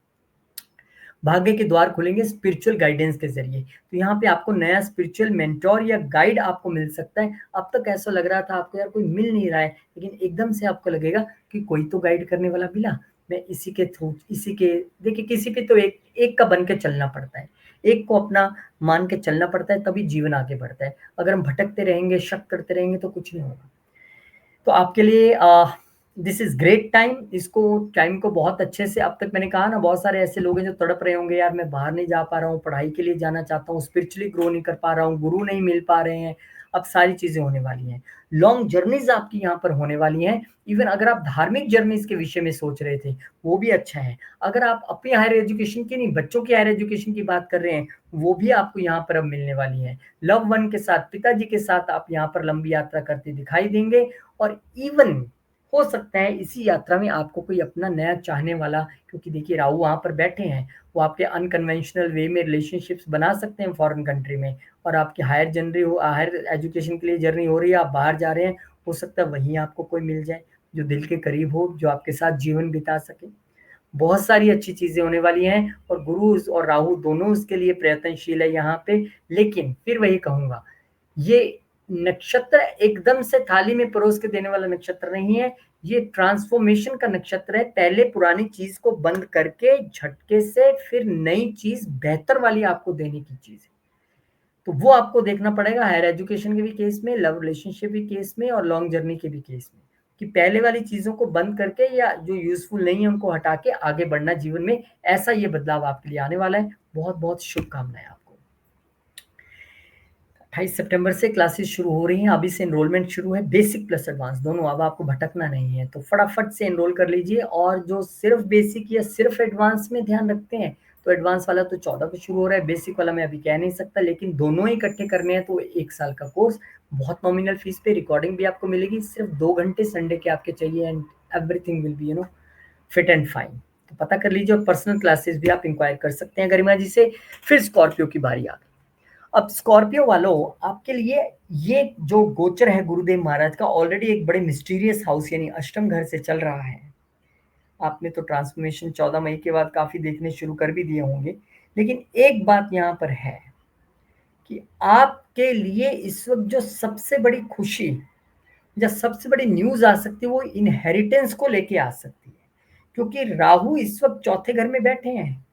भाग्य के द्वार खुलेंगे स्पिरिचुअल गाइडेंस के जरिए। तो यहाँ पे आपको नया स्पिरिचुअल मेंटोर या गाइड आपको मिल सकता है। अब तक ऐसा लग रहा था आपको यार कोई मिल नहीं रहा है, लेकिन एकदम से आपको लगेगा कि कोई तो गाइड करने वाला मिला, मैं इसी के थ्रू, इसी के, देखिए किसी पे तो एक एक का बन के चलना पड़ता है, एक को अपना मान के चलना पड़ता है, तभी जीवन आगे बढ़ता है। अगर हम भटकते रहेंगे, शक करते रहेंगे, तो कुछ नहीं होगा। तो आपके लिए दिस इज ग्रेट टाइम। इसको टाइम को बहुत अच्छे से, अब तक मैंने कहा ना, बहुत सारे ऐसे लोग हैं जो तड़प रहे होंगे, यार मैं बाहर नहीं जा पा रहा हूँ, पढ़ाई के लिए जाना चाहता हूँ, स्पिरिचुअली ग्रो नहीं कर पा रहा हूँ, गुरु नहीं मिल पा रहे हैं। अब सारी चीजें होने वाली हैं, लॉन्ग जर्नीज आपकी यहाँ पर होने वाली हैं। इवन अगर आप धार्मिक जर्नीज के विषय में सोच रहे थे, वो भी अच्छा है। अगर आप अपनी हायर एजुकेशन की नहीं, बच्चों की हायर एजुकेशन की बात कर रहे हैं, वो भी आपको यहाँ पर अब मिलने वाली है। लव वन के साथ, पिताजी के साथ आप यहाँ पर लंबी यात्रा करते दिखाई देंगे। और इवन हो सकता है इसी यात्रा में आपको कोई अपना नया चाहने वाला, क्योंकि देखिए राहु वहां पर बैठे हैं, वो आपके अनकन्वेंशनल वे में रिलेशनशिप्स बना सकते हैं फॉरेन कंट्री में। और आपकी हायर एजुकेशन के लिए जर्नी हो रही है, आप बाहर जा रहे हैं, हो सकता है वहीं आपको कोई मिल जाए जो दिल के करीब हो, जो आपके साथ जीवन बिता सके। बहुत सारी अच्छी चीजें होने वाली हैं, और गुरु और राहु दोनों उसके लिए प्रयत्नशील है यहाँ पे। लेकिन फिर वही कहूंगा, ये नक्षत्र एकदम से थाली में परोस के देने वाला नक्षत्र नहीं है, ये ट्रांसफॉर्मेशन का नक्षत्र है। पहले पुरानी चीज को बंद करके झटके से फिर नई चीज बेहतर वाली आपको देने की चीज है। तो वो आपको देखना पड़ेगा हायर एजुकेशन के भी केस में, लव रिलेशनशिप भी केस में, और लॉन्ग जर्नी के भी केस में, कि पहले वाली चीजों को बंद करके या जो यूजफुल नहीं है उनको हटा के आगे बढ़ना जीवन में। ऐसा ये बदलाव आपके लिए आने वाला है। बहुत बहुत शुभकामनाएं आपको। 28 सितंबर से क्लासेस शुरू हो रही हैं, अभी से एनरोलमेंट शुरू है, बेसिक प्लस एडवांस दोनों। अब आपको भटकना नहीं है, तो फटाफट से एनरोल कर लीजिए। और जो सिर्फ बेसिक या सिर्फ एडवांस में ध्यान रखते हैं, तो एडवांस वाला तो 14 को शुरू हो रहा है, बेसिक वाला मैं अभी कह नहीं सकता, लेकिन दोनों ही इकट्ठे करने हैं तो 1 साल का कोर्स, बहुत नॉमिनल फीस पे, रिकॉर्डिंग भी आपको मिलेगी, सिर्फ 2 घंटे संडे के आपके चाहिए, and everything will be fit and fine. तो पता कर लीजिए, और पर्सनल क्लासेस भी आप इंक्वायर कर सकते हैं गरिमा जी से। फिर स्कॉर्पियो की बारी आ गई। अब स्कॉर्पियो वालों, आपके लिए ये जो गोचर है गुरुदेव महाराज का, ऑलरेडी एक बड़े मिस्टीरियस हाउस यानी अष्टम घर से चल रहा है। आपने तो ट्रांसफॉर्मेशन 14 मई के बाद काफी देखने शुरू कर भी दिए होंगे। लेकिन एक बात यहाँ पर है कि आपके लिए इस वक्त जो सबसे बड़ी खुशी या सबसे बड़ी न्यूज आ सकती है, वो इनहेरिटेंस को लेके आ सकती है। क्योंकि राहु इस वक्त चौथे घर में बैठे हैं।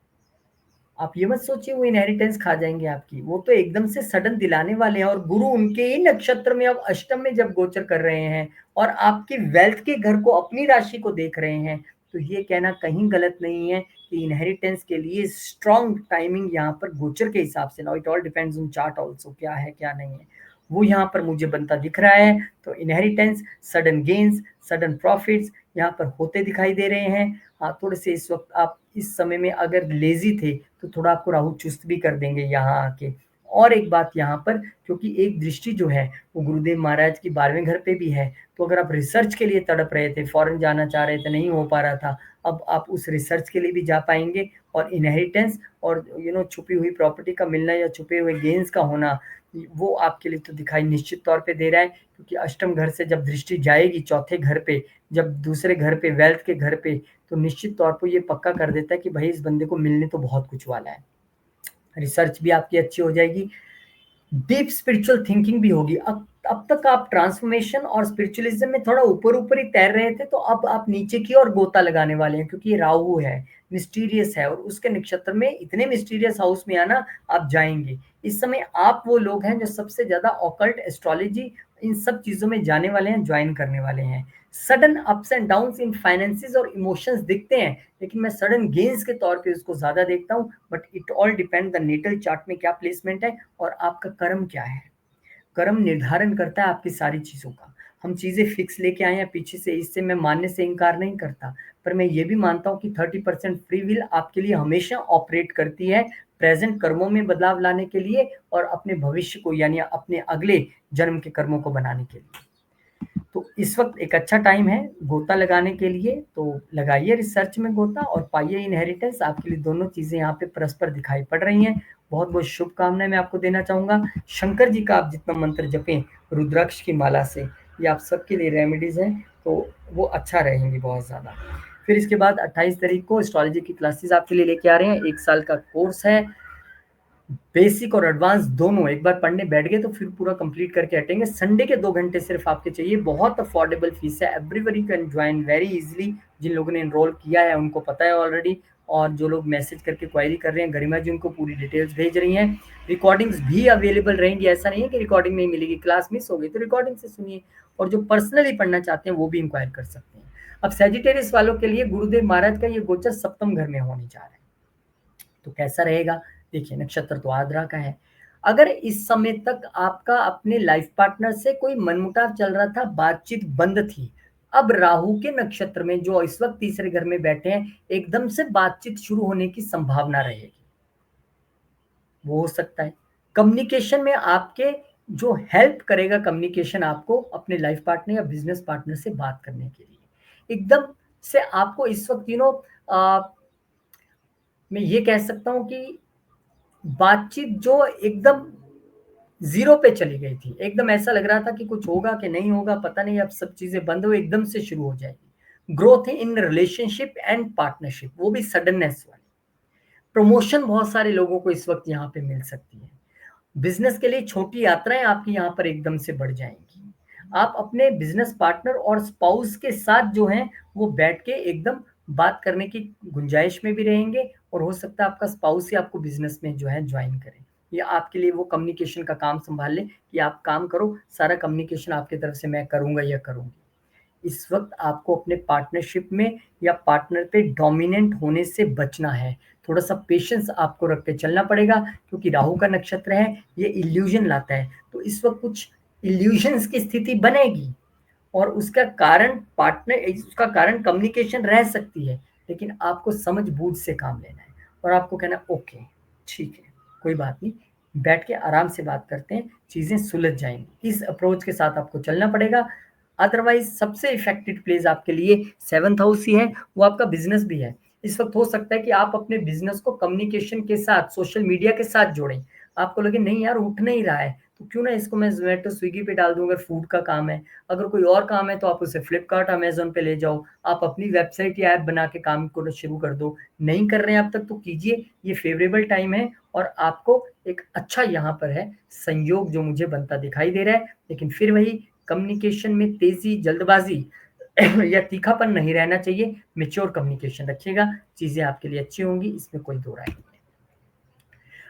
आप ये मत सोचिए वो इनहेरिटेंस खा जाएंगे आपकी, वो तो एकदम से सडन दिलाने वाले हैं। और गुरु उनके ही नक्षत्र में अब अष्टम में जब गोचर कर रहे हैं, और आपकी वेल्थ के घर को, अपनी राशि को देख रहे हैं, तो ये कहना कहीं गलत नहीं है कि इनहेरिटेंस के लिए स्ट्रॉन्ग टाइमिंग यहाँ पर गोचर के हिसाब से, now it all depends on chart also, क्या है क्या नहीं है, वो यहाँ पर मुझे बनता दिख रहा है। तो inheritance, sudden gains, sudden profits यहाँ पर होते दिखाई दे रहे हैं। हाँ, थोड़े से इस वक्त आप इस समय में अगर लेजी थे, तो थोड़ा आपको राहु चुस्त भी कर देंगे यहाँ आके। और एक बात यहाँ पर, क्योंकि एक दृष्टि जो है वो गुरुदेव महाराज की 12वें घर पे भी है, तो अगर आप रिसर्च के लिए तड़प रहे थे, फॉरेन जाना चाह रहे थे, नहीं हो पा रहा था, अब आप उस रिसर्च के लिए भी जा पाएंगे। और इनहेरिटेंस और छुपी हुई प्रॉपर्टी का मिलना या छुपे हुए गेन्स का होना, वो आपके लिए तो दिखाई निश्चित तौर पे दे रहा है। क्योंकि अष्टम घर से जब दृष्टि जाएगी चौथे घर पे, जब दूसरे घर पे, वेल्थ के घर पे, तो निश्चित तौर पर ये पक्का कर देता है कि भाई इस बंदे को मिलने तो बहुत कुछ वाला है। रिसर्च भी आपकी अच्छी हो जाएगी, डीप स्पिरिचुअल थिंकिंग भी होगी। अब तक आप ट्रांसफॉर्मेशन और स्पिरिचुअलिज्म में थोड़ा ऊपर ऊपर ही तैर रहे थे, तो अब आप नीचे की ओर गोता लगाने वाले हैं, क्योंकि ये राहु है, मिस्टीरियस है, और उसके नक्षत्र में इतने मिस्टीरियस हाउस में आना आप जाएंगे। इस समय आप वो लोग हैं जो सबसे ज्यादा ऑकल्ट, एस्ट्रोलॉजी, इन सब चीजों में जाने वाले हैं, ज्वाइन करने वाले हैं। Sudden ups and downs in finances और इमोशंस दिखते हैं, लेकिन मैं सडन गेन्स के तौर पे उसको ज्यादा देखता हूँ। But it all depend the natal chart में क्या प्लेसमेंट है और आपका कर्म क्या है। कर्म निर्धारण करता है आपकी सारी चीज़ों का। हम चीज़ें फिक्स लेके आए हैं पीछे से, इससे मैं मानने से इनकार नहीं करता। पर मैं ये भी मानता हूँ कि 30% फ्री विल आपके लिए हमेशा ऑपरेट करती है, प्रेज़ेंट कर्मों में बदलाव लाने के लिए और अपने भविष्य को यानी अपने अगले जन्म के कर्मों को बनाने के लिए। तो इस वक़्त एक अच्छा टाइम है गोता लगाने के लिए, तो लगाइए रिसर्च में गोता और पाइए इनहेरिटेंस। आपके लिए दोनों चीज़ें यहाँ पे परस्पर दिखाई पड़ रही हैं। बहुत-बहुत शुभकामनाएँ मैं आपको देना चाहूँगा। शंकर जी का आप जितना मंत्र जपें रुद्राक्ष की माला से, ये आप सबके लिए रेमेडीज़ हैं, तो वो अच्छा रहेंगी बहुत ज़्यादा। फिर इसके बाद 28 तारीख को एस्ट्रोलॉजी की क्लासेस आपके लिए लेके आ रहे हैं। 1 साल का कोर्स है। बेसिक और एडवांस दोनों एक बार पढ़ने बैठ गए तो फिर पूरा कंप्लीट करके हटेंगे। संडे के 2 घंटे सिर्फ आपके चाहिए। बहुत अफोर्डेबल फीस है। Everybody can join very easily. जिन लोगों ने एनरोल किया है उनको पता है ऑलरेडी, और जो लोग मैसेज करके क्वेरी कर रहे हैं, गरिमा जी उनको पूरी डिटेल्स भेज रही हैं। रिकॉर्डिंग्स भी अवेलेबल रहेंगी। ऐसा नहीं है कि रिकॉर्डिंग नहीं मिलेगी। क्लास मिस हो गई तो रिकॉर्डिंग से सुनिए, और जो पर्सनली पढ़ना चाहते हैं वो भी इंक्वायर कर सकते हैं। अब सैजिटेरियस वालों के लिए गुरुदेव महाराज का ये गोचर सप्तम घर में होने जा रहा है, तो कैसा रहेगा? देखिए, नक्षत्र तो आद्रा का है। अगर इस समय तक आपका अपने लाइफ पार्टनर से कोई मनमुटाव चल रहा था, बातचीत बंद थी, अब राहु के नक्षत्र में जो इस वक्त तीसरे घर में बैठे हैं, एकदम से बातचीत शुरू होने की संभावना रहेगी। वो हो सकता है कम्युनिकेशन में आपके जो हेल्प करेगा, कम्युनिकेशन आपको अपने लाइफ पार्टनर या बिजनेस पार्टनर से बात करने के लिए एकदम से आपको इस वक्त मैं ये कह सकता हूँ कि बातचीत जो एकदम ज़ीरो पे चली गई थी, एकदम ऐसा लग रहा था कि कुछ होगा कि नहीं होगा, पता नहीं, अब सब चीज़ें बंद हो एकदम से शुरू हो जाएगी। Growth in relationship and partnership, वो भी सडननेस वाली। प्रमोशन बहुत सारे लोगों को इस वक़्त यहाँ पे मिल सकती है। बिज़नेस के लिए छोटी यात्राएँ आपकी यहाँ पर एकदम से बढ़ जाएँगी। आप अपने बिज़नेस पार्टनर और स्पाउस के साथ जो हैं, वो बैठ के एकदम बात करने की गुंजाइश में भी रहेंगे, और हो सकता है आपका स्पाउस ही आपको बिज़नेस में जो है जॉइन करे, या आपके लिए वो कम्युनिकेशन का काम सँभाल ले कि आप काम करो, सारा कम्युनिकेशन आपकी तरफ से मैं करूँगा या करूँगी। इस वक़्त आपको अपने पार्टनरशिप में या पार्टनर पे डोमिनेंट होने से बचना है। थोड़ा-सा पेशेंस आपको रख के चलना पड़ेगा, क्योंकि राहु का नक्षत्र है, ये इल्यूज़न लाता है। तो इस वक़्त कुछ इल्यूशंस की स्थिति बनेगी, और उसका कारण कम्युनिकेशन रह सकती है, लेकिन आपको समझ-बूझ से काम लेना है और आपको कहना है ओके, ठीक है, कोई बात नहीं, बैठ के आराम से बात करते हैं, चीज़ें सुलझ जाएँगी। इस अप्रोच के साथ आपको चलना पड़ेगा। अदरवाइज़ सबसे इफ़ेक्टेड प्लेस आपके लिए 7th हाउस ही है, वो आपका बिज़नेस भी है। इस वक़्त हो सकता है कि आप अपने बिज़नेस को कम्युनिकेशन के साथ, सोशल मीडिया के साथ जोड़ें। आपको लगे नहीं यार उठ नहीं रहा है, तो क्यों ना इसको मैं ज़ोमैटो, स्विगी पे डाल दूँ अगर फूड का काम है। अगर कोई और काम है तो आप उसे फ्लिपकार्ट, अमेज़न पे ले जाओ। आप अपनी वेबसाइट या ऐप बना के काम को शुरू कर दो। नहीं कर रहे हैं अब तक तो कीजिए, ये फ़ेवरेबल टाइम है और आपको एक अच्छा यहाँ पर है संयोग जो मुझे बनता दिखाई दे रहा है। लेकिन फिर वही कम्युनिकेशन में तेज़ी, जल्दबाज़ी या तीखापन नहीं रहना चाहिए। मैच्योर कम्युनिकेशन रखिएगा, चीज़ें आपके लिए अच्छी होंगी, इसमें कोई दो राय नहीं है।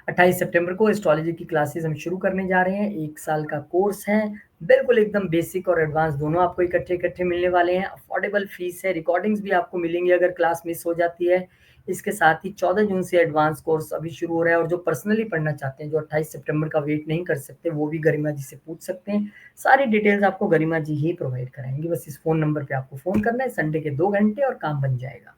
28 सितंबर को एस्ट्रोलॉजी की क्लासेस हम शुरू करने जा रहे हैं। 1 साल का कोर्स है। बिल्कुल एकदम बेसिक और एडवांस दोनों आपको इकट्ठे-इकट्ठे मिलने वाले हैं। अफोर्डेबल फीस है, रिकॉर्डिंग्स भी आपको मिलेंगी अगर क्लास मिस हो जाती है। इसके साथ ही 14 जून से एडवांस कोर्स अभी शुरू हो रहा है, और जो पर्सनली पढ़ना चाहते हैं, जो 28 सितंबर का वेट नहीं कर सकते, वो भी गरिमा जी से पूछ सकते हैं। सारी डिटेल्स आपको गरिमा जी ही प्रोवाइड कराएँगी। बस इस फ़ोन नंबर पे आपको फ़ोन करना है, संडे के 2 घंटे और काम बन जाएगा।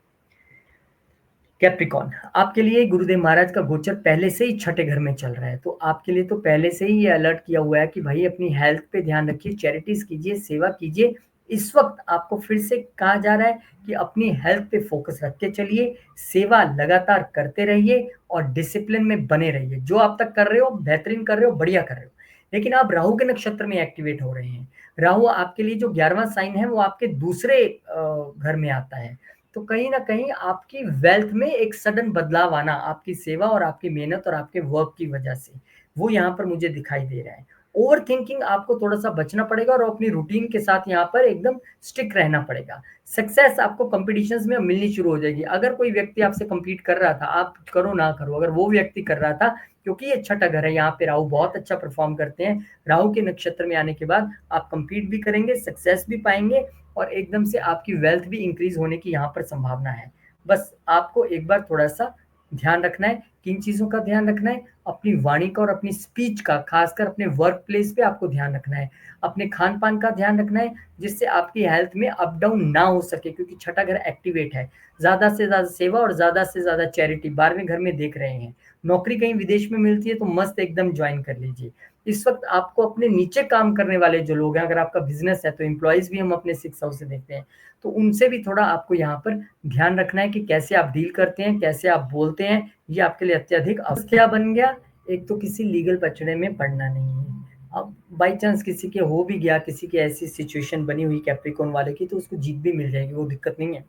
कैप्रिकॉन, आपके लिए गुरुदेव महाराज का गोचर पहले से ही छठे घर में चल रहा है, तो आपके लिए तो पहले से ही ये अलर्ट किया हुआ है कि भाई अपनी हेल्थ पे ध्यान रखिए, चैरिटीज़ कीजिए, सेवा कीजिए। इस वक़्त आपको फिर से कहा जा रहा है कि अपनी हेल्थ पे फ़ोकस रख के चलिए, सेवा लगातार करते रहिए और डिसिप्लिन में बने रहिए। जो आप तक कर रहे हो, बेहतरीन कर रहे हो, बढ़िया कर रहे हो। लेकिन आप राहु के नक्षत्र में एक्टिवेट हो रहे हैं। राहु आपके लिए जो 11वाँ साइन है, वो आपके दूसरे घर में आता है। तो कहीं न कहीं आपकी वेल्थ में एक सडन बदलाव आना, आपकी सेवा और आपकी मेहनत और आपके वर्क की वजह से, वो यहाँ पर मुझे दिखाई दे रहा है। ओवरथिंकिंग आपको थोड़ा-सा बचना पड़ेगा और अपनी रूटीन के साथ यहाँ पर एकदम स्टिक रहना पड़ेगा। सक्सेस आपको कॉम्पिटिशन्स में मिलनी शुरू हो जाएगी। अगर कोई व्यक्ति आपसे कम्पीट कर रहा था, आप करो ना करो, अगर वो व्यक्ति कर रहा था, क्योंकि ये छठा घर है, यहाँ पे राहु बहुत अच्छा परफ़ॉर्म करते हैं। राहु के नक्षत्र में आने के बाद आप कम्पीट भी करेंगे, सक्सेस भी पाएँगे, और एकदम से आपकी वेल्थ भी इंक्रीज़ होने की यहाँ पर संभावना है। बस आपको एक बार थोड़ा-सा ध्यान रखना है किन चीज़ों का ध्यान रखना है? अपनी वाणी का और अपनी स्पीच का, खासकर अपने वर्क प्लेस पे आपको ध्यान रखना है। अपने खान-पान का ध्यान रखना है, जिससे आपकी हेल्थ में अप डाउन ना हो सके, क्योंकि छठा घर एक्टिवेट है। ज़्यादा से ज़्यादा सेवा और ज़्यादा से ज़्यादा चैरिटी 12वें घर में देख रहे हैं। नौकरी कहीं विदेश में मिलती है तो मस्त एकदम जॉइन कर लीजिए। इस वक़्त आपको अपने नीचे काम करने वाले जो लोग हैं, अगर आपका बिज़नेस है तो एम्प्लॉइज़ भी हम अपने 6th हाउस से देखते हैं। तो उनसे भी थोड़ा आपको यहाँ पर ध्यान रखना है कि कैसे आप डील करते हैं, कैसे आप बोलते हैं, ये आपके लिए अत्यधिक क्या बन गया, एक तो किसी लीगल पचड़े में पड़ना नहीं है। अब बाय चांस किसी के हो भी गया, किसी की ऐसी सिचुएशन बनी हुई कैप्रिकॉर्न वाले की, तो उसको जीत भी मिल जाएगी, वो दिक्कत नहीं है।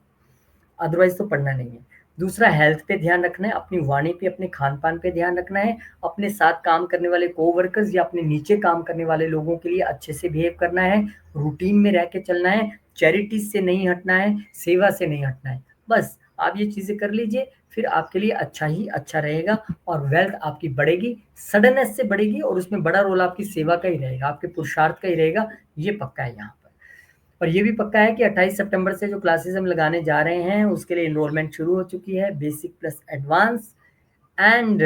अदरवाइज़ तो पढ़ना नहीं है। दूसरा हेल्थ पे ध्यान रखना है, अपनी वाणी पे, अपने खान-पान पे ध्यान रखना है, अपने साथ काम करने वाले कोवर्कर्स या अपने नीचे काम करने वाले लोगों के लिए अच्छे से बिहेव करना है, रूटीन में रह के चलना है, चैरिटीज़ से नहीं हटना है, सेवा से नहीं हटना है। बस आप ये चीज़ें कर लीजिए, फिर आपके लिए अच्छा ही अच्छा रहेगा और वेल्थ आपकी बढ़ेगी, सडननेस से बढ़ेगी और उसमें बड़ा रोल आपकी सेवा का ही रहेगा, आपके पुरुषार्थ का ही रहेगा, ये पक्का है यहाँ पर। और ये भी पक्का है कि 28 सितंबर से जो क्लासेस हम लगाने जा रहे हैं, उसके लिए एनरोलमेंट शुरू हो चुकी है, basic plus advance and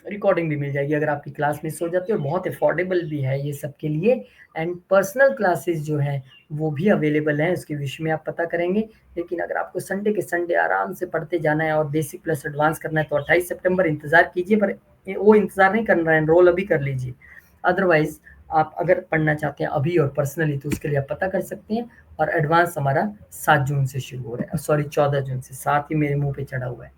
recording भी मिल जाएगी अगर आपकी क्लास मिस हो जाती है, और बहुत अफोर्डेबल भी है ये सबके लिए। एंड पर्सनल क्लासेस जो हैं वो भी अवेलेबल हैं, उसके विषय में आप पता करेंगे। लेकिन अगर आपको संडे के संडे आराम से पढ़ते जाना है और बेसिक प्लस एडवांस करना है तो 28 सितंबर इंतज़ार कीजिए, पर वो इंतज़ार नहीं करना है, एनरोल अभी कर लीजिए। अदरवाइज़ आप अगर पढ़ना चाहते हैं अभी और पर्सनली, तो उसके लिए आप पता कर सकते हैं। और एडवांस हमारा 7 जून से शुरू हो रहा है, सॉरी 14 जून से, 7 ही मेरे मुँह पे चढ़ा हुआ है।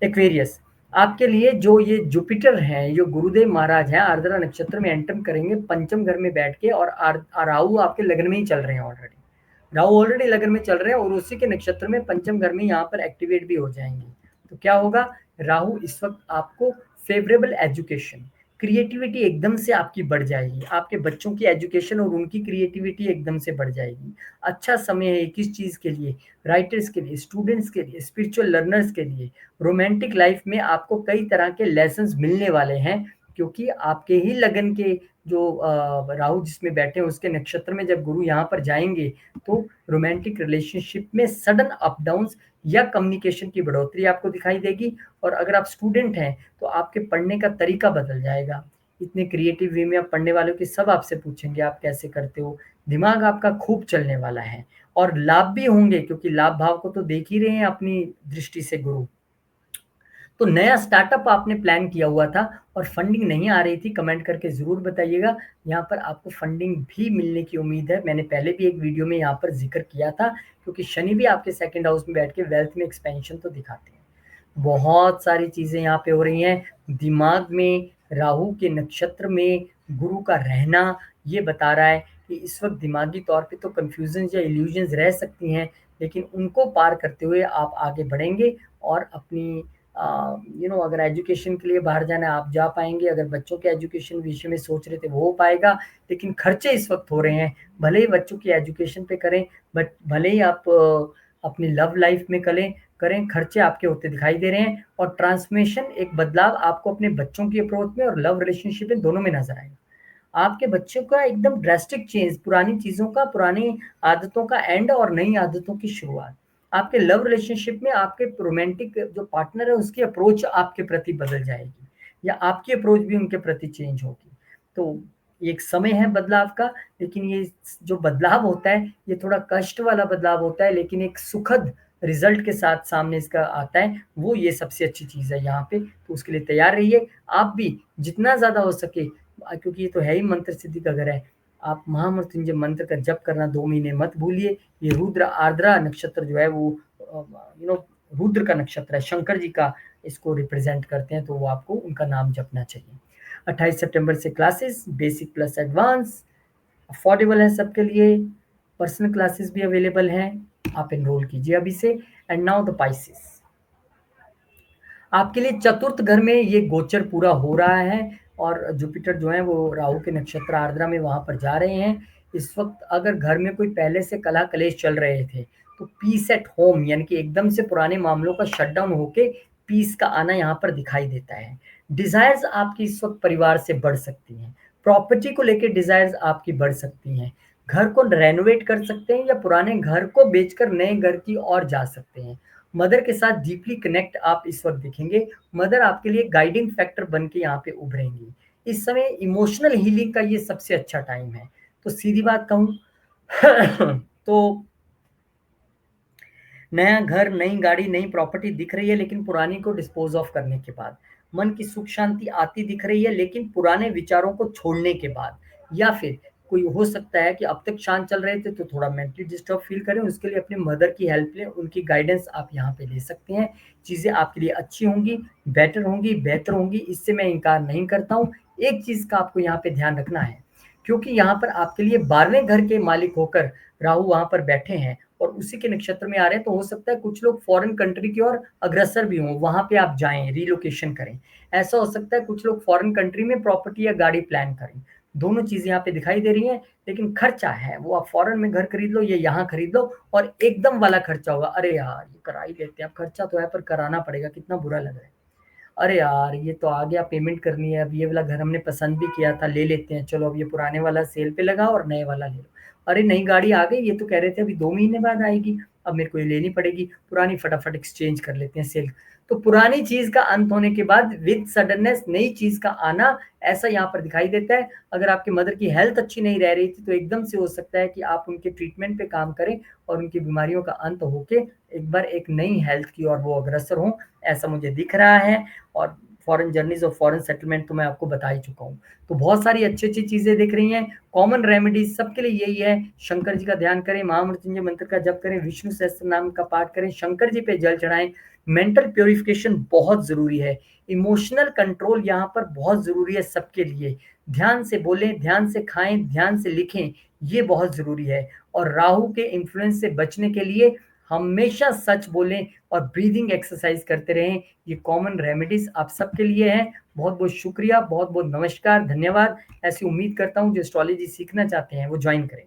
एक्वेरियस, आपके लिए जो ये जुपिटर हैं, जो गुरुदेव महाराज हैं, आर्द्रा नक्षत्र में एंटर करेंगे पंचम घर में बैठ के, और राहु आपके लग्न में ही चल रहे हैं ऑलरेडी। राहु ऑलरेडी लग्न में चल रहे हैं और उसी के नक्षत्र में पंचम घर में यहाँ पर एक्टिवेट भी हो जाएंगे। तो क्या होगा, राहु इस वक्त आपको फेवरेबल एजुकेशन, क्रिएटिविटी एकदम से आपकी बढ़ जाएगी, आपके बच्चों की एजुकेशन और उनकी क्रिएटिविटी एकदम से बढ़ जाएगी। अच्छा समय है किस चीज़ के लिए, राइटर्स के लिए, स्टूडेंट्स के लिए, स्पिरिचुअल लर्नर्स के लिए। रोमांटिक लाइफ में आपको कई तरह के लेसन्स मिलने वाले हैं, क्योंकि आपके ही लगन के जो राहु जिसमें बैठे हैं उसके नक्षत्र में जब गुरु यहाँ पर जाएंगे, तो रोमांटिक रिलेशनशिप में सडन अप डाउन्स या कम्युनिकेशन की बढ़ोतरी आपको दिखाई देगी। और अगर आप स्टूडेंट हैं तो आपके पढ़ने का तरीका बदल जाएगा। इतने क्रिएटिव वे में आप पढ़ने वालों के सब आपसे पूछेंगे आप कैसे करते हो। दिमाग आपका खूब चलने वाला है और लाभ भी होंगे, क्योंकि लाभ भाव को तो देख ही रहे हैं अपनी दृष्टि से गुरु। तो नया स्टार्टअप आपने प्लान किया हुआ था और फंडिंग नहीं आ रही थी, कमेंट करके ज़रूर बताइएगा। यहाँ पर आपको फंडिंग भी मिलने की उम्मीद है। मैंने पहले भी एक वीडियो में यहाँ पर ज़िक्र किया था, क्योंकि शनि भी आपके सेकंड हाउस में बैठ के वेल्थ में एक्सपेंशन तो दिखाते हैं। बहुत सारी चीज़ें यहाँ पे हो रही हैं। दिमाग में राहु के नक्षत्र में गुरु का रहना ये बता रहा है कि इस वक़्त दिमागी तौर पे तो कन्फ्यूज़न्स या इल्यूज़न्स रह सकती हैं, लेकिन उनको पार करते हुए आप आगे बढ़ेंगे और अपनी अगर एजुकेशन के लिए बाहर जाना है आप जा पाएँगे, अगर बच्चों के एजुकेशन विषय में सोच रहे थे वो हो पाएगा। लेकिन खर्चे इस वक़्त हो रहे हैं, भले ही बच्चों की एजुकेशन पे करें, बट भले ही आप अपनी लव लाइफ़ में करें, खर्चे आपके होते दिखाई दे रहे हैं। और ट्रांसफॉर्मेशन, एक बदलाव आपको अपने बच्चों की अप्रोच में और लव रिलेशनशिप में दोनों में नज़र आएगा। आपके बच्चों का एकदम ड्रास्टिक चेंज, पुरानी चीज़ों का, पुरानी आदतों का एंड और नई आदतों की शुरुआत। आपके लव रिलेशनशिप में आपके रोमांटिक जो पार्टनर है उसकी अप्रोच आपके प्रति बदल जाएगी, या आपकी अप्रोच भी उनके प्रति चेंज होगी। तो एक समय है बदलाव का, लेकिन ये जो बदलाव होता है ये थोड़ा कष्ट वाला बदलाव होता है, लेकिन एक सुखद रिजल्ट के साथ सामने इसका आता है, वो ये सबसे अच्छी चीज़ है यहाँ पे। तो उसके लिए तैयार रहिए, आप भी जितना ज़्यादा हो सके, क्योंकि ये तो है ही मंत्र सिद्धि का घर है। आप महामृत्युंजय मंत्र का जप करना 2 महीने मत भूलिए। ये रुद्र आर्द्रा नक्षत्र जो है वो रुद्र का नक्षत्र है, शंकर जी का इसको रिप्रेजेंट करते हैं, तो वो आपको उनका नाम जपना चाहिए। 28 सितंबर से classes basic plus advance affordable है सबके लिए, पर्सनल क्लासेस भी अवेलेबल हैं, आप एनरोल कीजिए अभी से। एंड नाउ द पाइसेस, आपके लिए चतुर्थ घर में ये गोचर पूरा हो रहा है और जुपिटर जो है वो राहु के नक्षत्र आर्द्रा में वहां पर जा रहे हैं। इस वक्त अगर घर में कोई पहले से कलह कलेश चल रहे थे, तो पीस एट होम, यानी कि एकदम से पुराने मामलों का शटडाउन होके पीस का आना यहाँ पर दिखाई देता है। डिजायर्स आपकी इस वक्त परिवार से बढ़ सकती हैं, प्रॉपर्टी को लेकर डिजायर्स आपकी बढ़ सकती हैं, घर को रेनोवेट कर सकते हैं या पुराने घर को बेचकर नए घर की ओर जा सकते हैं। मदर के साथ डीपली कनेक्ट आप इस वक़्त दिखेंगे। मदर आपके लिए गाइडिंग फैक्टर बन के यहाँ पे उभरेंगी। इस समय इमोशनल हीलिंग का ये सबसे अच्छा टाइम है। तो सीधी बात कहूँ तो नया घर, नई गाड़ी, नई प्रॉपर्टी दिख रही है लेकिन पुरानी को डिस्पोज़ ऑफ करने के बाद। मन की सुख शांति आती दिख रही है लेकिन पुराने विचारों को छोड़ने के बाद। या फिर कोई हो सकता है कि अब तक शांत चल रहे थे तो थोड़ा मेंटली डिस्टर्ब फ़ील करें, उसके लिए अपने मदर की हेल्प लें, उनकी गाइडेंस आप यहाँ पे ले सकते हैं। चीज़ें आपके लिए अच्छी होंगी, बेटर होंगी, बेहतर होंगी, इससे मैं इनकार नहीं करता हूँ। एक चीज़ का आपको यहाँ पे ध्यान रखना है, क्योंकि यहाँ पर आपके लिए 12वें घर के मालिक होकर राहु वहाँ पर बैठे हैं और उसी के नक्षत्र में आ रहे हैं, तो हो सकता है कुछ लोग फॉरेन कंट्री की ओर अग्रसर भी हों, वहाँ पे आप जाएँ, रिलोकेशन करें। ऐसा हो सकता है कुछ लोग फॉरेन कंट्री में प्रॉपर्टी या गाड़ी प्लान करें। दोनों चीज़ें यहाँ पे दिखाई दे रही हैं, लेकिन खर्चा है, वो आप फॉरेन में घर खरीद लो या यहाँ खरीद लो और एकदम वाला खर्चा होगा। अरे यार! ये करा ही लेते हैं, अब खर्चा तो है पर कराना पड़ेगा, कितना बुरा लग रहा है। अरे यार! ये तो आ गया, पेमेंट करनी है, अब ये वाला घर हमने पसंद भी किया था, ले लेते हैं, चलो अब ये पुराने वाला सेल पे लगा और नए वाला ले लो। अरे नई गाड़ी आ गई, ये तो कह रहे थे अभी 2 महीने बाद आएगी, अब मेरे को ये लेनी पड़ेगी, पुरानी फटाफट एक्सचेंज कर लेते हैं सेल। तो पुरानी चीज़ का अंत होने के बाद विद सडननेस नई चीज़ का आना, ऐसा यहाँ पर दिखाई देता है। अगर आपके मदर की हेल्थ अच्छी नहीं रह रही थी, तो एकदम से हो सकता है कि आप उनके ट्रीटमेंट पे काम करें और उनकी बीमारियों का अंत होके एक बार एक नई हेल्थ की ओर वो अग्रसर हों, ऐसा मुझे दिख रहा है। और फॉरेन जर्नीज़ और फॉरेन सेटलमेंट तो मैं आपको बता ही चुका हूँ। तो बहुत सारी अच्छी-अच्छी चीज़ें दिख रही हैं। कॉमन रेमेडीज़ सबके लिए यही है, शंकर जी का ध्यान करें, महामृत्युंजय मंत्र का जप करें, विष्णु सहस्त्रनाम का पाठ करें, शंकर जी पे जल चढ़ाएँ। मेंटल प्यूरिफिकेशन बहुत ज़रूरी है। इमोशनल कंट्रोल यहाँ पर बहुत ज़रूरी है सबके लिए। ध्यान से बोलें, ध्यान से खाएँ, ध्यान से लिखें, ये बहुत ज़रूरी है। और राहु के इन्फ्लुएंस से बचने के लिए हमेशा सच बोलें और ब्रीदिंग एक्सरसाइज करते रहें। ये कॉमन रेमेडीज़ आप सबके लिए हैं। बहुत-बहुत शुक्रिया, बहुत-बहुत नमस्कार, धन्यवाद। ऐसी उम्मीद करता हूँ जो एस्ट्रोलॉजी सीखना चाहते हैं वो जॉइन करें।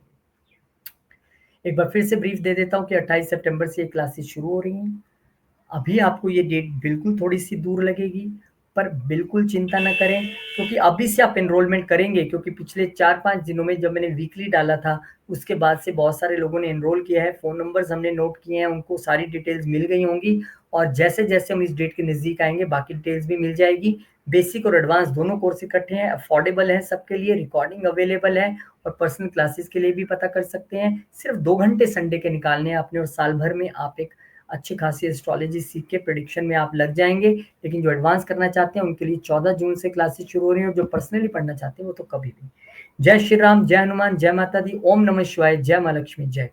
एक बार फिर से ब्रीफ दे देता हूँ कि 28 सितंबर से ये क्लासेस शुरू हो रही हैं। अभी आपको ये डेट बिल्कुल थोड़ी-सी दूर लगेगी, पर बिल्कुल चिंता ना करें, क्योंकि अभी से आप एनरोलमेंट करेंगे, क्योंकि पिछले 4-5 दिनों में जब मैंने वीकली डाला था, उसके बाद से बहुत सारे लोगों ने एनरोल किया है, फ़ोन नंबर्स हमने नोट किए हैं, उनको सारी डिटेल्स मिल गई होंगी और जैसे-जैसे हम इस डेट के नज़दीक आएँगे, बाकी डिटेल्स भी मिल जाएगी। बेसिक और एडवांस दोनों कोर्स इकट्ठे हैं, अफोर्डेबल हैं सबके लिए, रिकॉर्डिंग अवेलेबल है और पर्सनल क्लासेस के लिए भी पता कर सकते हैं। सिर्फ़ 2 घंटे संडे के निकालने हैं आपने और साल भर में आप एक अच्छी खासी एस्ट्रोलॉजी सीख के प्रेडिक्शन में आप लग जाएँगे। लेकिन जो एडवांस करना चाहते हैं उनके लिए 14 जून से क्लासेस शुरू हो रही हैं और जो पर्सनली पढ़ना चाहते हैं वो तो कभी भी। जय श्री राम, जय हनुमान, जय माता दी, ओम नमः शिवाय, जय माँ लक्ष्मी, जय